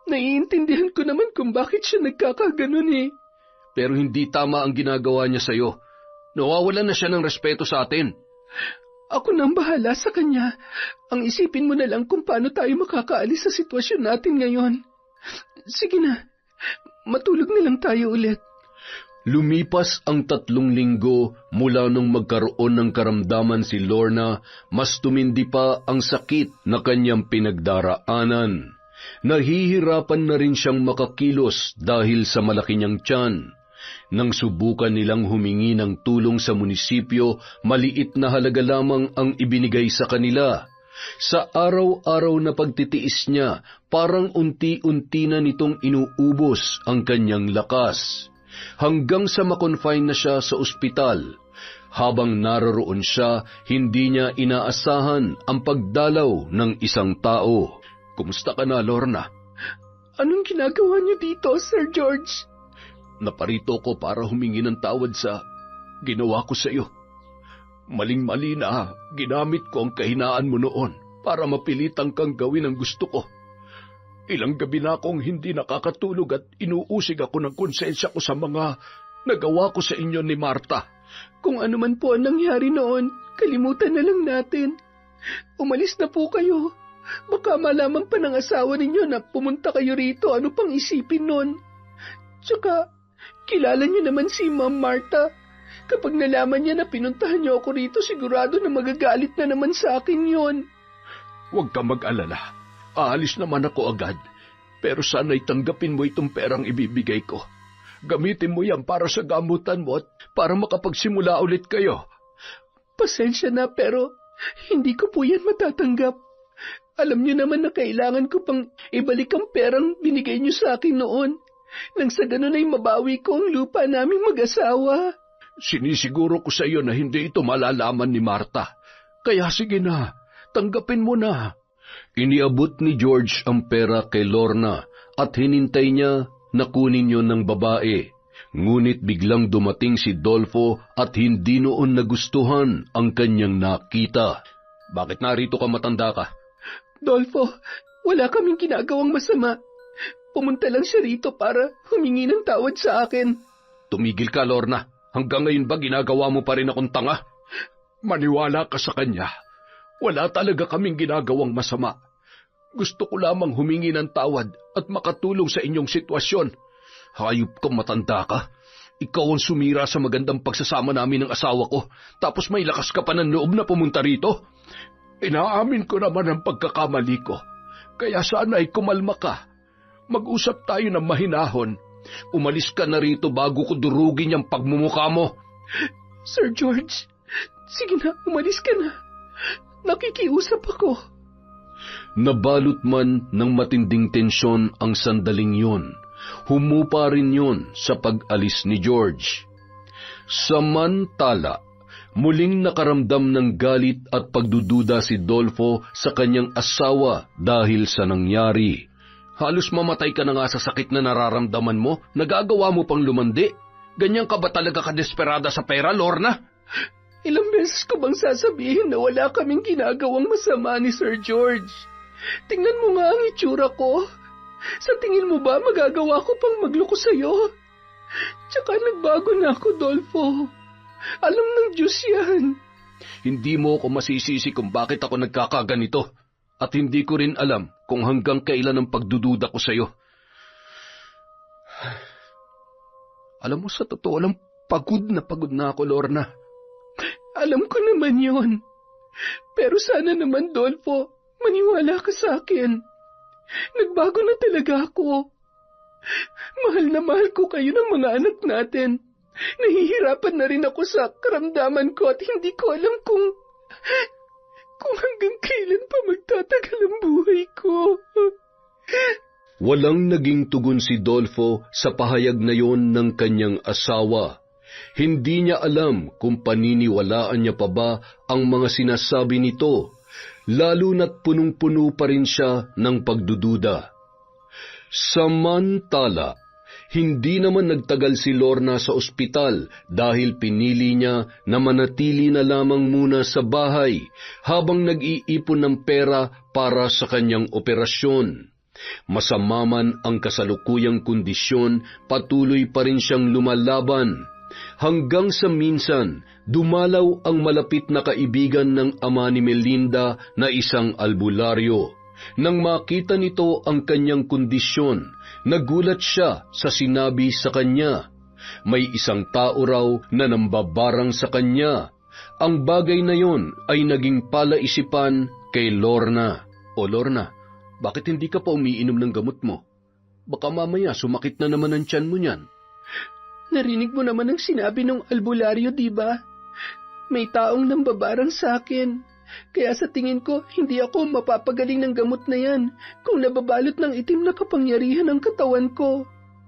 Naiintindihan ko naman kung bakit siya nagkakaganon eh. Pero hindi tama ang ginagawa niya sa'yo. Nawawalan na siya ng respeto sa atin. Ako nang bahala sa kanya. Ang isipin mo na lang kung paano tayo makakaalis sa sitwasyon natin ngayon. Sige na, matulog na lang tayo ulit. Lumipas ang 3 linggo mula nung magkaroon ng karamdaman si Lorna, mas tumindi pa ang sakit na kanyang pinagdaraanan. Nahihirapan na rin siyang makakilos dahil sa malaki niyang tiyan. Nang subukan nilang humingi ng tulong sa munisipyo, maliit na halaga lamang ang ibinigay sa kanila. Sa araw-araw na pagtitiis niya, parang unti-unti na nitong inuubos ang kanyang lakas. Hanggang sa makonfine na siya sa ospital. Habang naroroon siya, hindi niya inaasahan ang pagdalaw ng isang tao. Kumusta ka na, Lorna? Anong ginagawa niyo dito, Sir George? Naparito ko para humingi ng tawad sa ginawa ko sa iyo. Maling-mali na ginamit ko ang kahinaan mo noon para mapilitan kang gawin ang gusto ko. Ilang gabi na akong hindi nakakatulog at inuusig ako ng konsensya ko sa mga nagawa ko sa inyo ni Marta. Kung ano man po ang nangyari noon, kalimutan na lang natin. Umalis na po kayo. Baka malaman pa ng asawa ninyo na pumunta kayo rito, ano pang isipin nun. Tsaka, kilala niyo naman si Ma'am Marta. Kapag nalaman niya na pinuntahan niyo ako rito, sigurado na magagalit na naman sa akin yon. Huwag ka mag-alala. Aalis naman ako agad. Pero sana'y tanggapin mo itong perang ibibigay ko. Gamitin mo yan para sa gamutan mo at para makapagsimula ulit kayo. Pasensya na pero hindi ko po yan matatanggap. Alam niyo naman na kailangan ko pang ibalik ang perang binigay niyo sa akin noon. Nang sa ganun ay mabawi ko ang lupa naming mag-asawa. Sinisiguro ko sa iyo na hindi ito malalaman ni Marta. Kaya sige na, tanggapin mo na. Iniabot ni George ang pera kay Lorna at hinintay niya na kunin yun ng babae. Ngunit biglang dumating si Dolfo at hindi noon nagustuhan ang kanyang nakita. Bakit narito ka, matanda ka? Dolfo, wala kaming ginagawang masama. Pumunta lang siya rito para humingi ng tawad sa akin. Tumigil ka, Lorna. Hanggang ngayon ba ginagawa mo pa rin akong tanga? Maniwala ka sa kanya. Wala talaga kaming ginagawang masama. Gusto ko lamang humingi ng tawad at makatulong sa inyong sitwasyon. Hayop kang matanda ka. Ikaw ang sumira sa magandang pagsasama namin ng asawa ko, tapos may lakas ka pa ng loob na pumunta rito. Inaamin ko naman ang pagkakamali ko, kaya sana ay kumalma ka. Mag-usap tayo ng mahinahon. Umalis ka na rito bago ko durugin yung pagmumukha mo. Sir George, sige na, umalis ka na. Nakikiusap ako. Nabalot man ng matinding tensyon ang sandaling yun. Humupa rin yun sa pag-alis ni George. Samantala, muling nakaramdam ng galit at pagdududa si Dolfo sa kanyang asawa dahil sa nangyari. Halos mamatay ka na nga sa sakit na nararamdaman mo, nagagawa mo pang lumandi. Ganyan ka ba talaga kadesperada sa pera, Lorna? Ilang beses ko bang sasabihin na wala kaming ginagawang masama ni Sir George? Tingnan mo nga ang itsura ko. Sa tingin mo ba magagawa ko pang magloko sa'yo? Tsaka nagbago na ako, Dolfo. Alam ng Diyos yan. Hindi mo ko masisisi kung bakit ako nagkakaganito. At hindi ko rin alam kung hanggang kailan ang pagdududa ko sa'yo. Alam mo, sa totoo lang, pagod na ako, Lorna. Alam ko naman yon. Pero sana naman, Dolfo, maniwala ka sa akin. Nagbago na talaga ako. Mahal na mahal ko kayo ng mga anak natin. Nahihirapan na rin ako sa karamdaman ko at hindi ko alam kung hanggang kailan pa magtatagal ang buhay ko. Walang naging tugon si Dolfo sa pahayag na yon ng kanyang asawa. Hindi niya alam kung paniniwalaan niya pa ba ang mga sinasabi nito, lalo na't punong-puno pa rin siya ng pagdududa. Samantala, hindi naman nagtagal si Lorna sa ospital dahil pinili niya na manatili na lamang muna sa bahay habang nag-iipon ng pera para sa kanyang operasyon. Masama man ang kasalukuyang kondisyon, patuloy pa rin siyang lumalaban. Hanggang sa minsan, dumalaw ang malapit na kaibigan ng ama ni Melinda na isang albularyo. Nang makita nito ang kanyang kondisyon, nagulat siya sa sinabi sa kanya. May isang tao raw na nambabarang sa kanya. Ang bagay na yon ay naging palaisipan kay Lorna. O Lorna, bakit hindi ka pa umiinom ng gamot mo? Baka mamaya sumakit na naman ang tiyan mo niyan. Narinig mo naman ang sinabi ng albularyo, di ba? May taong nambabarang sa akin. Kaya sa tingin ko, hindi ako mapapagaling ng gamot na yan kung nababalot ng itim na kapangyarihan ang katawan ko.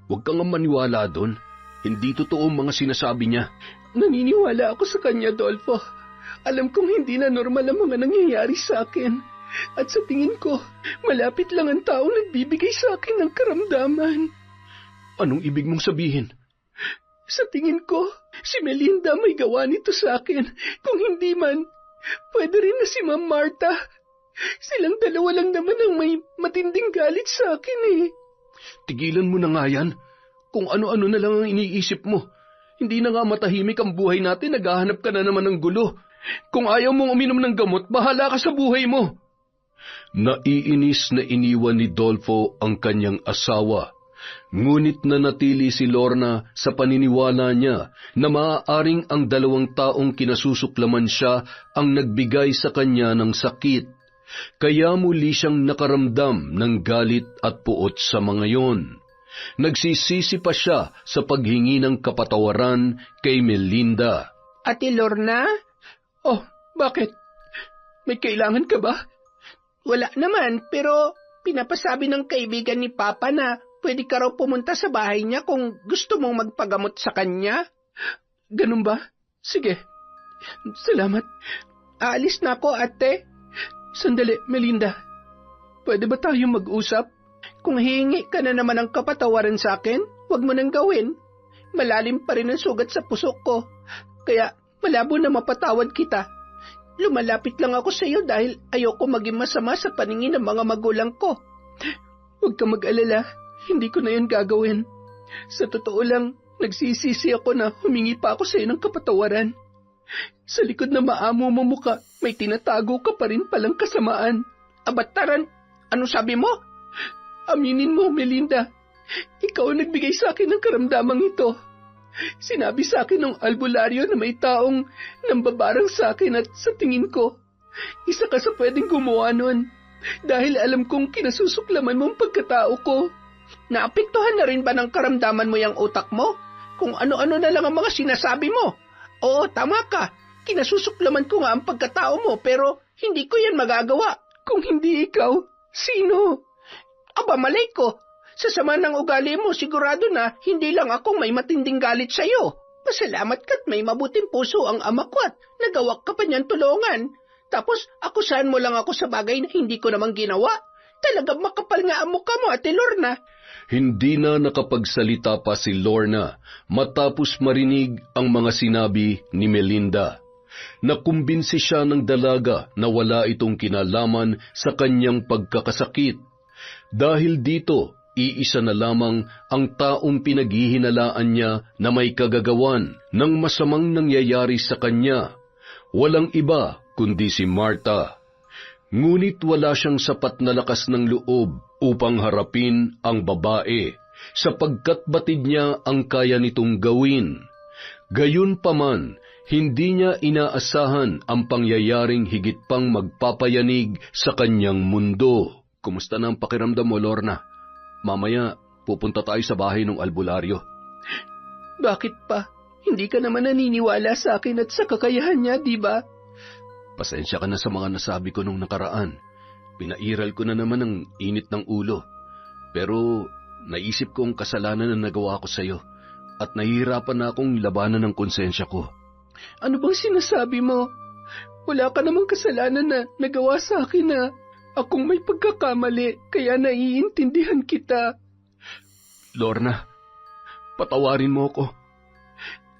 Huwag kang maniwala doon. Hindi totoo ang mga sinasabi niya. Naniniwala ako sa kanya, Dolfo. Alam kong hindi na normal ang mga nangyayari sa akin. At sa tingin ko, malapit lang ang taong nagbibigay sa akin ng karamdaman. Anong ibig mong sabihin? Sa tingin ko, si Melinda may gawa nito sa akin. Kung hindi man, pwede rin na si Ma'am Marta. Silang dalawa lang naman ang may matinding galit sa akin eh. Tigilan mo na nga yan. Kung ano-ano na lang ang iniisip mo. Hindi na nga matahimik ang buhay natin, naghahanap ka na naman ng gulo. Kung ayaw mong uminom ng gamot, bahala ka sa buhay mo. Naiinis na iniwan ni Dolfo ang kanyang asawa. Ngunit nanatili si Lorna sa paniniwala niya na maaaring ang dalawang taong kinasusuklaman siya ang nagbigay sa kanya ng sakit. Kaya muli siyang nakaramdam ng galit at puot sa mga yon. Nagsisisi pa siya sa paghingi ng kapatawaran kay Melinda. Ate Lorna? Oh, bakit? May kailangan ka ba? Wala naman, pero pinapasabi ng kaibigan ni Papa na pwede ka raw pumunta sa bahay niya kung gusto mong magpagamot sa kanya. Ganun ba? Sige. Salamat. Aalis na ako, ate. Sandali, Melinda. Pwede ba tayong mag-usap? Kung hihingi ka na naman ng kapatawaran sa akin, huwag mo nang gawin. Malalim pa rin ang sugat sa puso ko. Kaya malabo na mapatawad kita. Lumalapit lang ako sa iyo dahil ayoko maging masama sa paningin ng mga magulang ko. Huwag ka mag-alala. Hindi ko na yun gagawin. Sa totoo lang, nagsisisi ako na humingi pa ako sa iyo ng kapatawaran. Sa likod na maamo mo mukha, may tinatago ka pa rin palang kasamaan. Abataran, ano sabi mo? Aminin mo, Melinda. Ikaw ang nagbigay sa akin ng karamdamang ito. Sinabi sa akin ng albularyo na may taong nambabarang sa akin at sa tingin ko, isa ka sa pwedeng gumawa nun dahil alam kong kinasusuklaman mo ang pagkatao ko. Naapektuhan na rin ba ng karamdaman mo yung utak mo? Kung ano-ano na lang ang mga sinasabi mo. Oo, tama ka. Kinasusuklaman ko nga ang pagkatao mo pero hindi ko yan magagawa. Kung hindi ikaw, sino? Aba, malay ko. Sa sama ng ugali mo, sigurado na hindi lang akong may matinding galit sa'yo. Pasalamat ka't may mabuting puso ang ama ko at nagawa ka pa niyan tulungan. Tapos, akusahan mo lang ako sa bagay na hindi ko namang ginawa. Talagang makapal nga ang mukha mo, Ate Lorna. Hindi na nakapagsalita pa si Lorna matapos marinig ang mga sinabi ni Melinda. Nakumbinsi siya ng dalaga na wala itong kinalaman sa kanyang pagkakasakit. Dahil dito, iisa na lamang ang taong pinaghihinalaan niya na may kagagawan ng masamang nangyayari sa kanya. Walang iba kundi si Martha. Ngunit wala siyang sapat na lakas ng loob upang harapin ang babae sapagkat batid niya ang kaya nitong gawin. Gayunpaman, hindi niya inaasahan ang pangyayaring higit pang magpapayanig sa kanyang mundo. Kumusta na ang pakiramdam mo, Lorna? Mamaya, pupunta tayo sa bahay ng albularyo. Bakit pa? Hindi ka naman naniniwala sa akin at sa kakayahan niya, di ba? Pasensya ka na sa mga nasabi ko nung nakaraan. Pinairal ko na naman ang init ng ulo. Pero naisip ko ang kasalanan na nagawa ko sa iyo at nahihirapan na akong labanan ng konsensya ko. Ano bang sinasabi mo? Wala ka namang kasalanan na nagawa sa akin na akong may pagkakamali, kaya naiintindihan kita. Lorna, patawarin mo ako.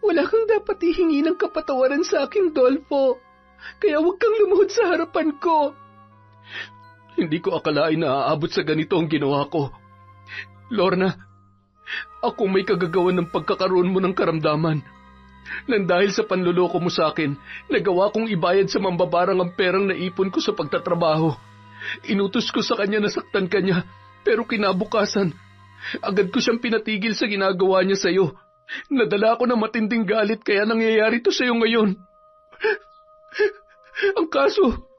Wala kang dapat ihingi ng kapatawaran sa aking Dolfo. Kaya huwag kang lumuhod sa harapan ko. Hindi ko akalain na aabot sa ganito ang ginawa ko. Lorna, ako may kagagawan ng pagkakaroon mo ng karamdaman. Nang dahil sa panluloko mo sa akin, nagawa kong ibayad sa mambabarang ang perang naipon ko sa pagtatrabaho. Inutos ko sa kanya na saktan ka niya, pero kinabukasan, agad ko siyang pinatigil sa ginagawa niya sa iyo. Nadala ako ng matinding galit kaya nangyayari to sa iyo ngayon. Ang kaso,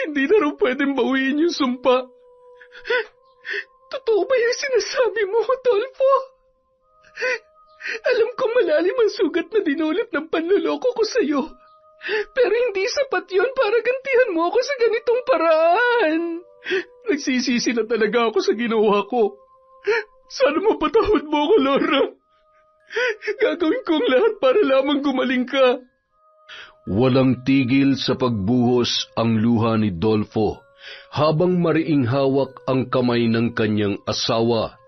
hindi na raw pwedeng bawiin yung sumpa. Totoo ba yung sinasabi mo, Dolfo? Alam ko malalim ang sugat na dinulot ng panluloko ko sa iyo. Pero hindi sapat yun para gantihan mo ako sa ganitong paraan. Nagsisisi na talaga ako sa ginawa ko. Sana mapatawad mo ako, Laura. Gagawin ko ang lahat para lamang gumaling ka. Walang tigil sa pagbuhos ang luha ni Dolfo habang mariing hawak ang kamay ng kanyang asawa.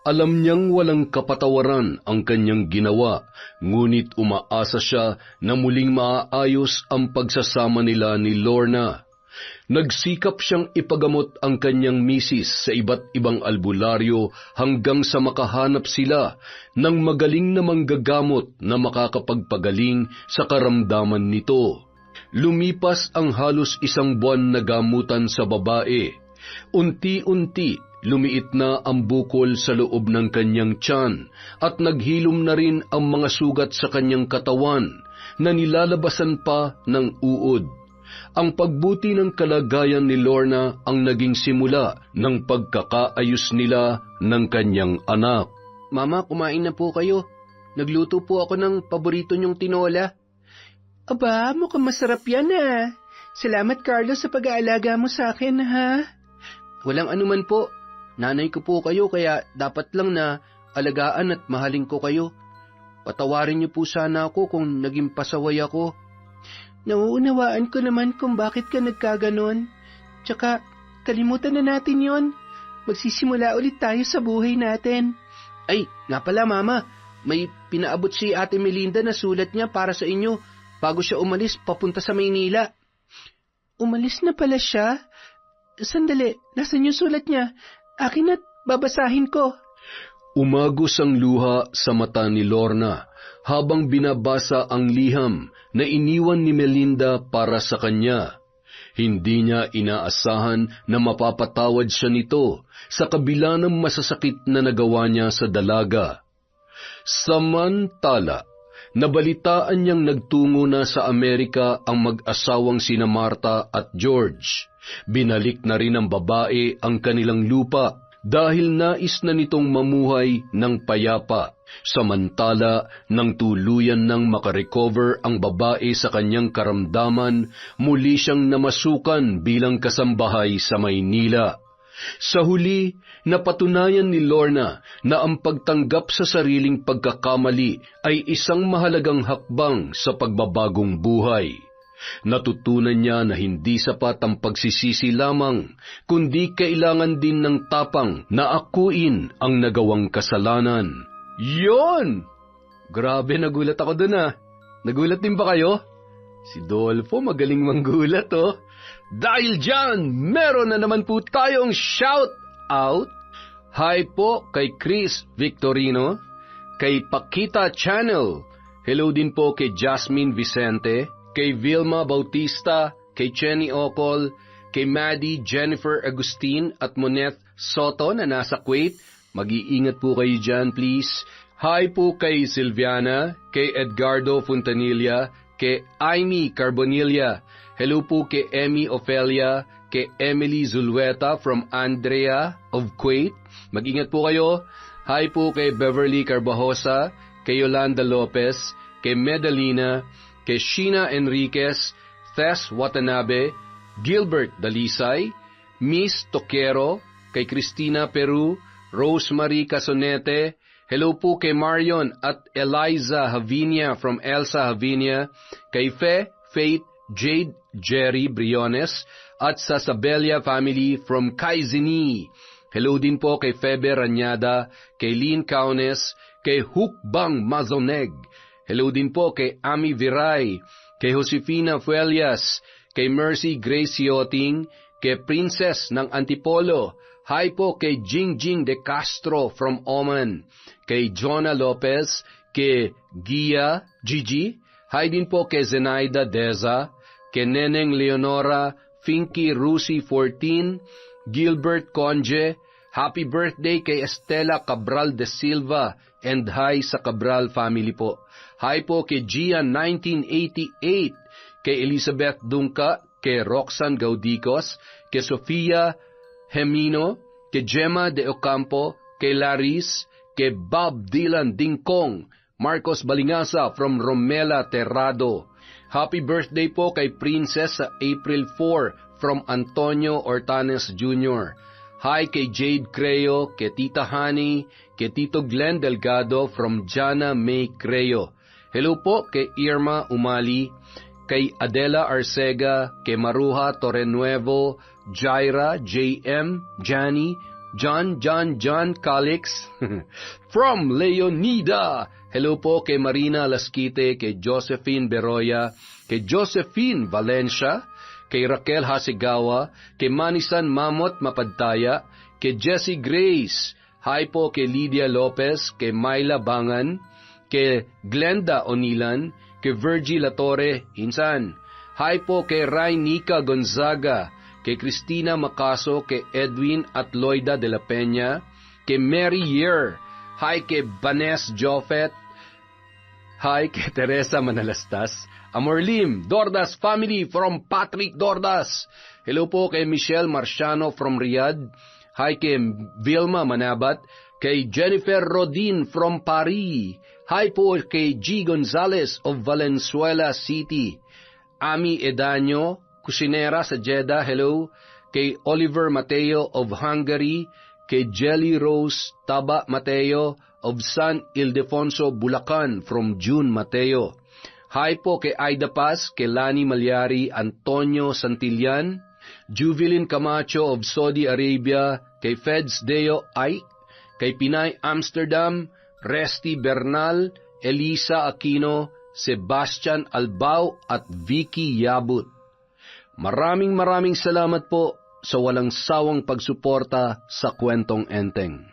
Alam niyang walang kapatawaran ang kanyang ginawa, ngunit umaasa siya na muling maaayos ang pagsasama nila ni Lorna. Nagsikap siyang ipagamot ang kanyang misis sa iba't ibang albularyo hanggang sa makahanap sila ng magaling na manggagamot na makakapagpagaling sa karamdaman nito. Lumipas ang halos 1 buwan na gamutan sa babae. Unti-unti, lumiit na ang bukol sa loob ng kanyang tiyan at naghilom na rin ang mga sugat sa kanyang katawan na nilalabasan pa ng uod. Ang pagbuti ng kalagayan ni Lorna ang naging simula ng pagkakaayos nila ng kanyang anak. Mama, kumain na po kayo. Nagluto po ako ng paborito niyong tinola. Aba, mukhang masarap yan ah. Salamat, Carlos, sa pag-aalaga mo sa akin, ha? Walang anuman po. Nanay ko po kayo kaya dapat lang na alagaan at mahalin ko kayo. Patawarin niyo po sana ako kung naging pasaway ako. Nauunawaan ko naman kung bakit ka nagkaganon. Tsaka, kalimutan na natin yon. Magsisimula ulit tayo sa buhay natin. Ay, nga pala Mama, may pinaabot si Ate Melinda na sulat niya para sa inyo bago siya umalis papunta sa Maynila. Umalis na pala siya? Sandali, nasan yung sulat niya? Akin at babasahin ko. Umagos ang luha sa mata ni Lorna habang binabasa ang liham na iniwan ni Melinda para sa kanya. Hindi niya inaasahan na mapapatawad siya nito sa kabila ng masasakit na nagawa niya sa dalaga. Samantala, nabalitaan niyang nagtungo na sa Amerika ang mag-asawang sina Martha at George. Binalik na rin ng babae ang kanilang lupa dahil nais na nitong mamuhay ng payapa. Samantala, nang tuluyan nang makarecover ang babae sa kanyang karamdaman, muli siyang namasukan bilang kasambahay sa Maynila. Sa huli, napatunayan ni Lorna na ang pagtanggap sa sariling pagkakamali ay isang mahalagang hakbang sa pagbabagong buhay. Natutunan niya na hindi sapat ang pagsisisi lamang, kundi kailangan din ng tapang na akuin ang nagawang kasalanan. Yon! Grabe, nagulat ako dun ah. Nagulat din ba kayo? Si Dolfo magaling manggulat oh. Dahil dyan, meron na naman po tayong shout out. Hi po kay Chris Victorino, kay Pakita Channel. Hello din po kay Jasmine Vicente, kay Vilma Bautista, kay Chenny Ocol, kay Maddie Jennifer Agustin at Moneth Soto na nasa Kuwait. Mag-iingat po kayo dyan, please. Hi po kay Silviana, kay Edgardo Fontanilla, kay Amy Carbonilla. Hello po kay Emmy Ofelia, kay Emily Zulueta from Andrea of Kuwait. Mag-ingat po kayo. Hi po kay Beverly Carbajosa, kay Yolanda Lopez, kay Medalina, kay Sheena Enriquez, Tess Watanabe, Gilbert Dalisay, Miss Toquero, kay Cristina Peru, Rosemary Casonete. Hello po kay Marion at Eliza Havinia from Elsa Havinia, kay Faith, Jade, Jerry Briones, at sa Sabelia family from Kaizini. Hello din po kay Febe Ranyada, kay Lynn Kaunes, kay Hukbang Mazoneg. Hello din po kay Ami Viray, kay Josefina Fuelias, kay Mercy Grace Yoting, kay Princess ng Antipolo. Hi po kay Jingjing de Castro from Oman, kay Jonah Lopez, kay Gia Gigi. Hi din po kay Zenaida Deza, kay Neneng Leonora, Finky Rusi 14, Gilbert Conje. Happy birthday kay Estela Cabral de Silva, and hi sa Cabral family po. Hi po kay Gian 1988, kay Elizabeth Dungka, kay Roxanne Gaudicos, kay Sofia Hemino, kay Gemma de Ocampo, kay Laris, kay Bob Dylan Dingkong, Marcos Balingasa from Romela Terrado. Happy birthday po kay Princess sa April 4 from Antonio Ortanes Jr. Hi kay Jade Creo, kay Tita Honey, kay Tito Glenn Delgado from Jana May Creo. Hello po kay Irma Umali, kay Adela Arcega, kay Maruha Torrenuevo, Jaira, JM, Johnny, John Calix, from Leonida. Hello po kay Marina Lasquite, kay Josephine Beroya, kay Josephine Valencia, kay Raquel Hasegawa, kay Manisan Mamot Mapadtaya, kay Jessie Grace. Hi po kay Lydia Lopez, kay Myla Bangan, kay Glenda Onilan, kay Virgie Latore, Insan. Hi po kay Rainica Gonzaga, kay Cristina Macaso, kay Edwin at Loida de la Peña, kay Mary Year. Hi kay Vanessa Joffet. Hi kay Teresa Manalastas. Amorlim Dordas family from Patrick Dordas. Hello po kay Michelle Marciano from Riyadh. Hi kay Vilma Manabat, kay Jennifer Rodin from Paris. Hi po kay G. Gonzales of Valenzuela City. Ami Edanyo, Cusinera sa Jeddah, hello. Kay Oliver Mateo of Hungary, kay Jelly Rose Taba Mateo of San Ildefonso, Bulacan, from June Mateo. Hi po kay Aida Paz, kay Lani Malyari, Antonio Santillan, Juvelin Camacho of Saudi Arabia, kay Feds Deo Ay, kay Pinay Amsterdam, Resty Bernal, Elisa Aquino, Sebastian Albao at Vicky Yabut. Maraming salamat po sa walang sawang pagsuporta sa Kwentong Enteng.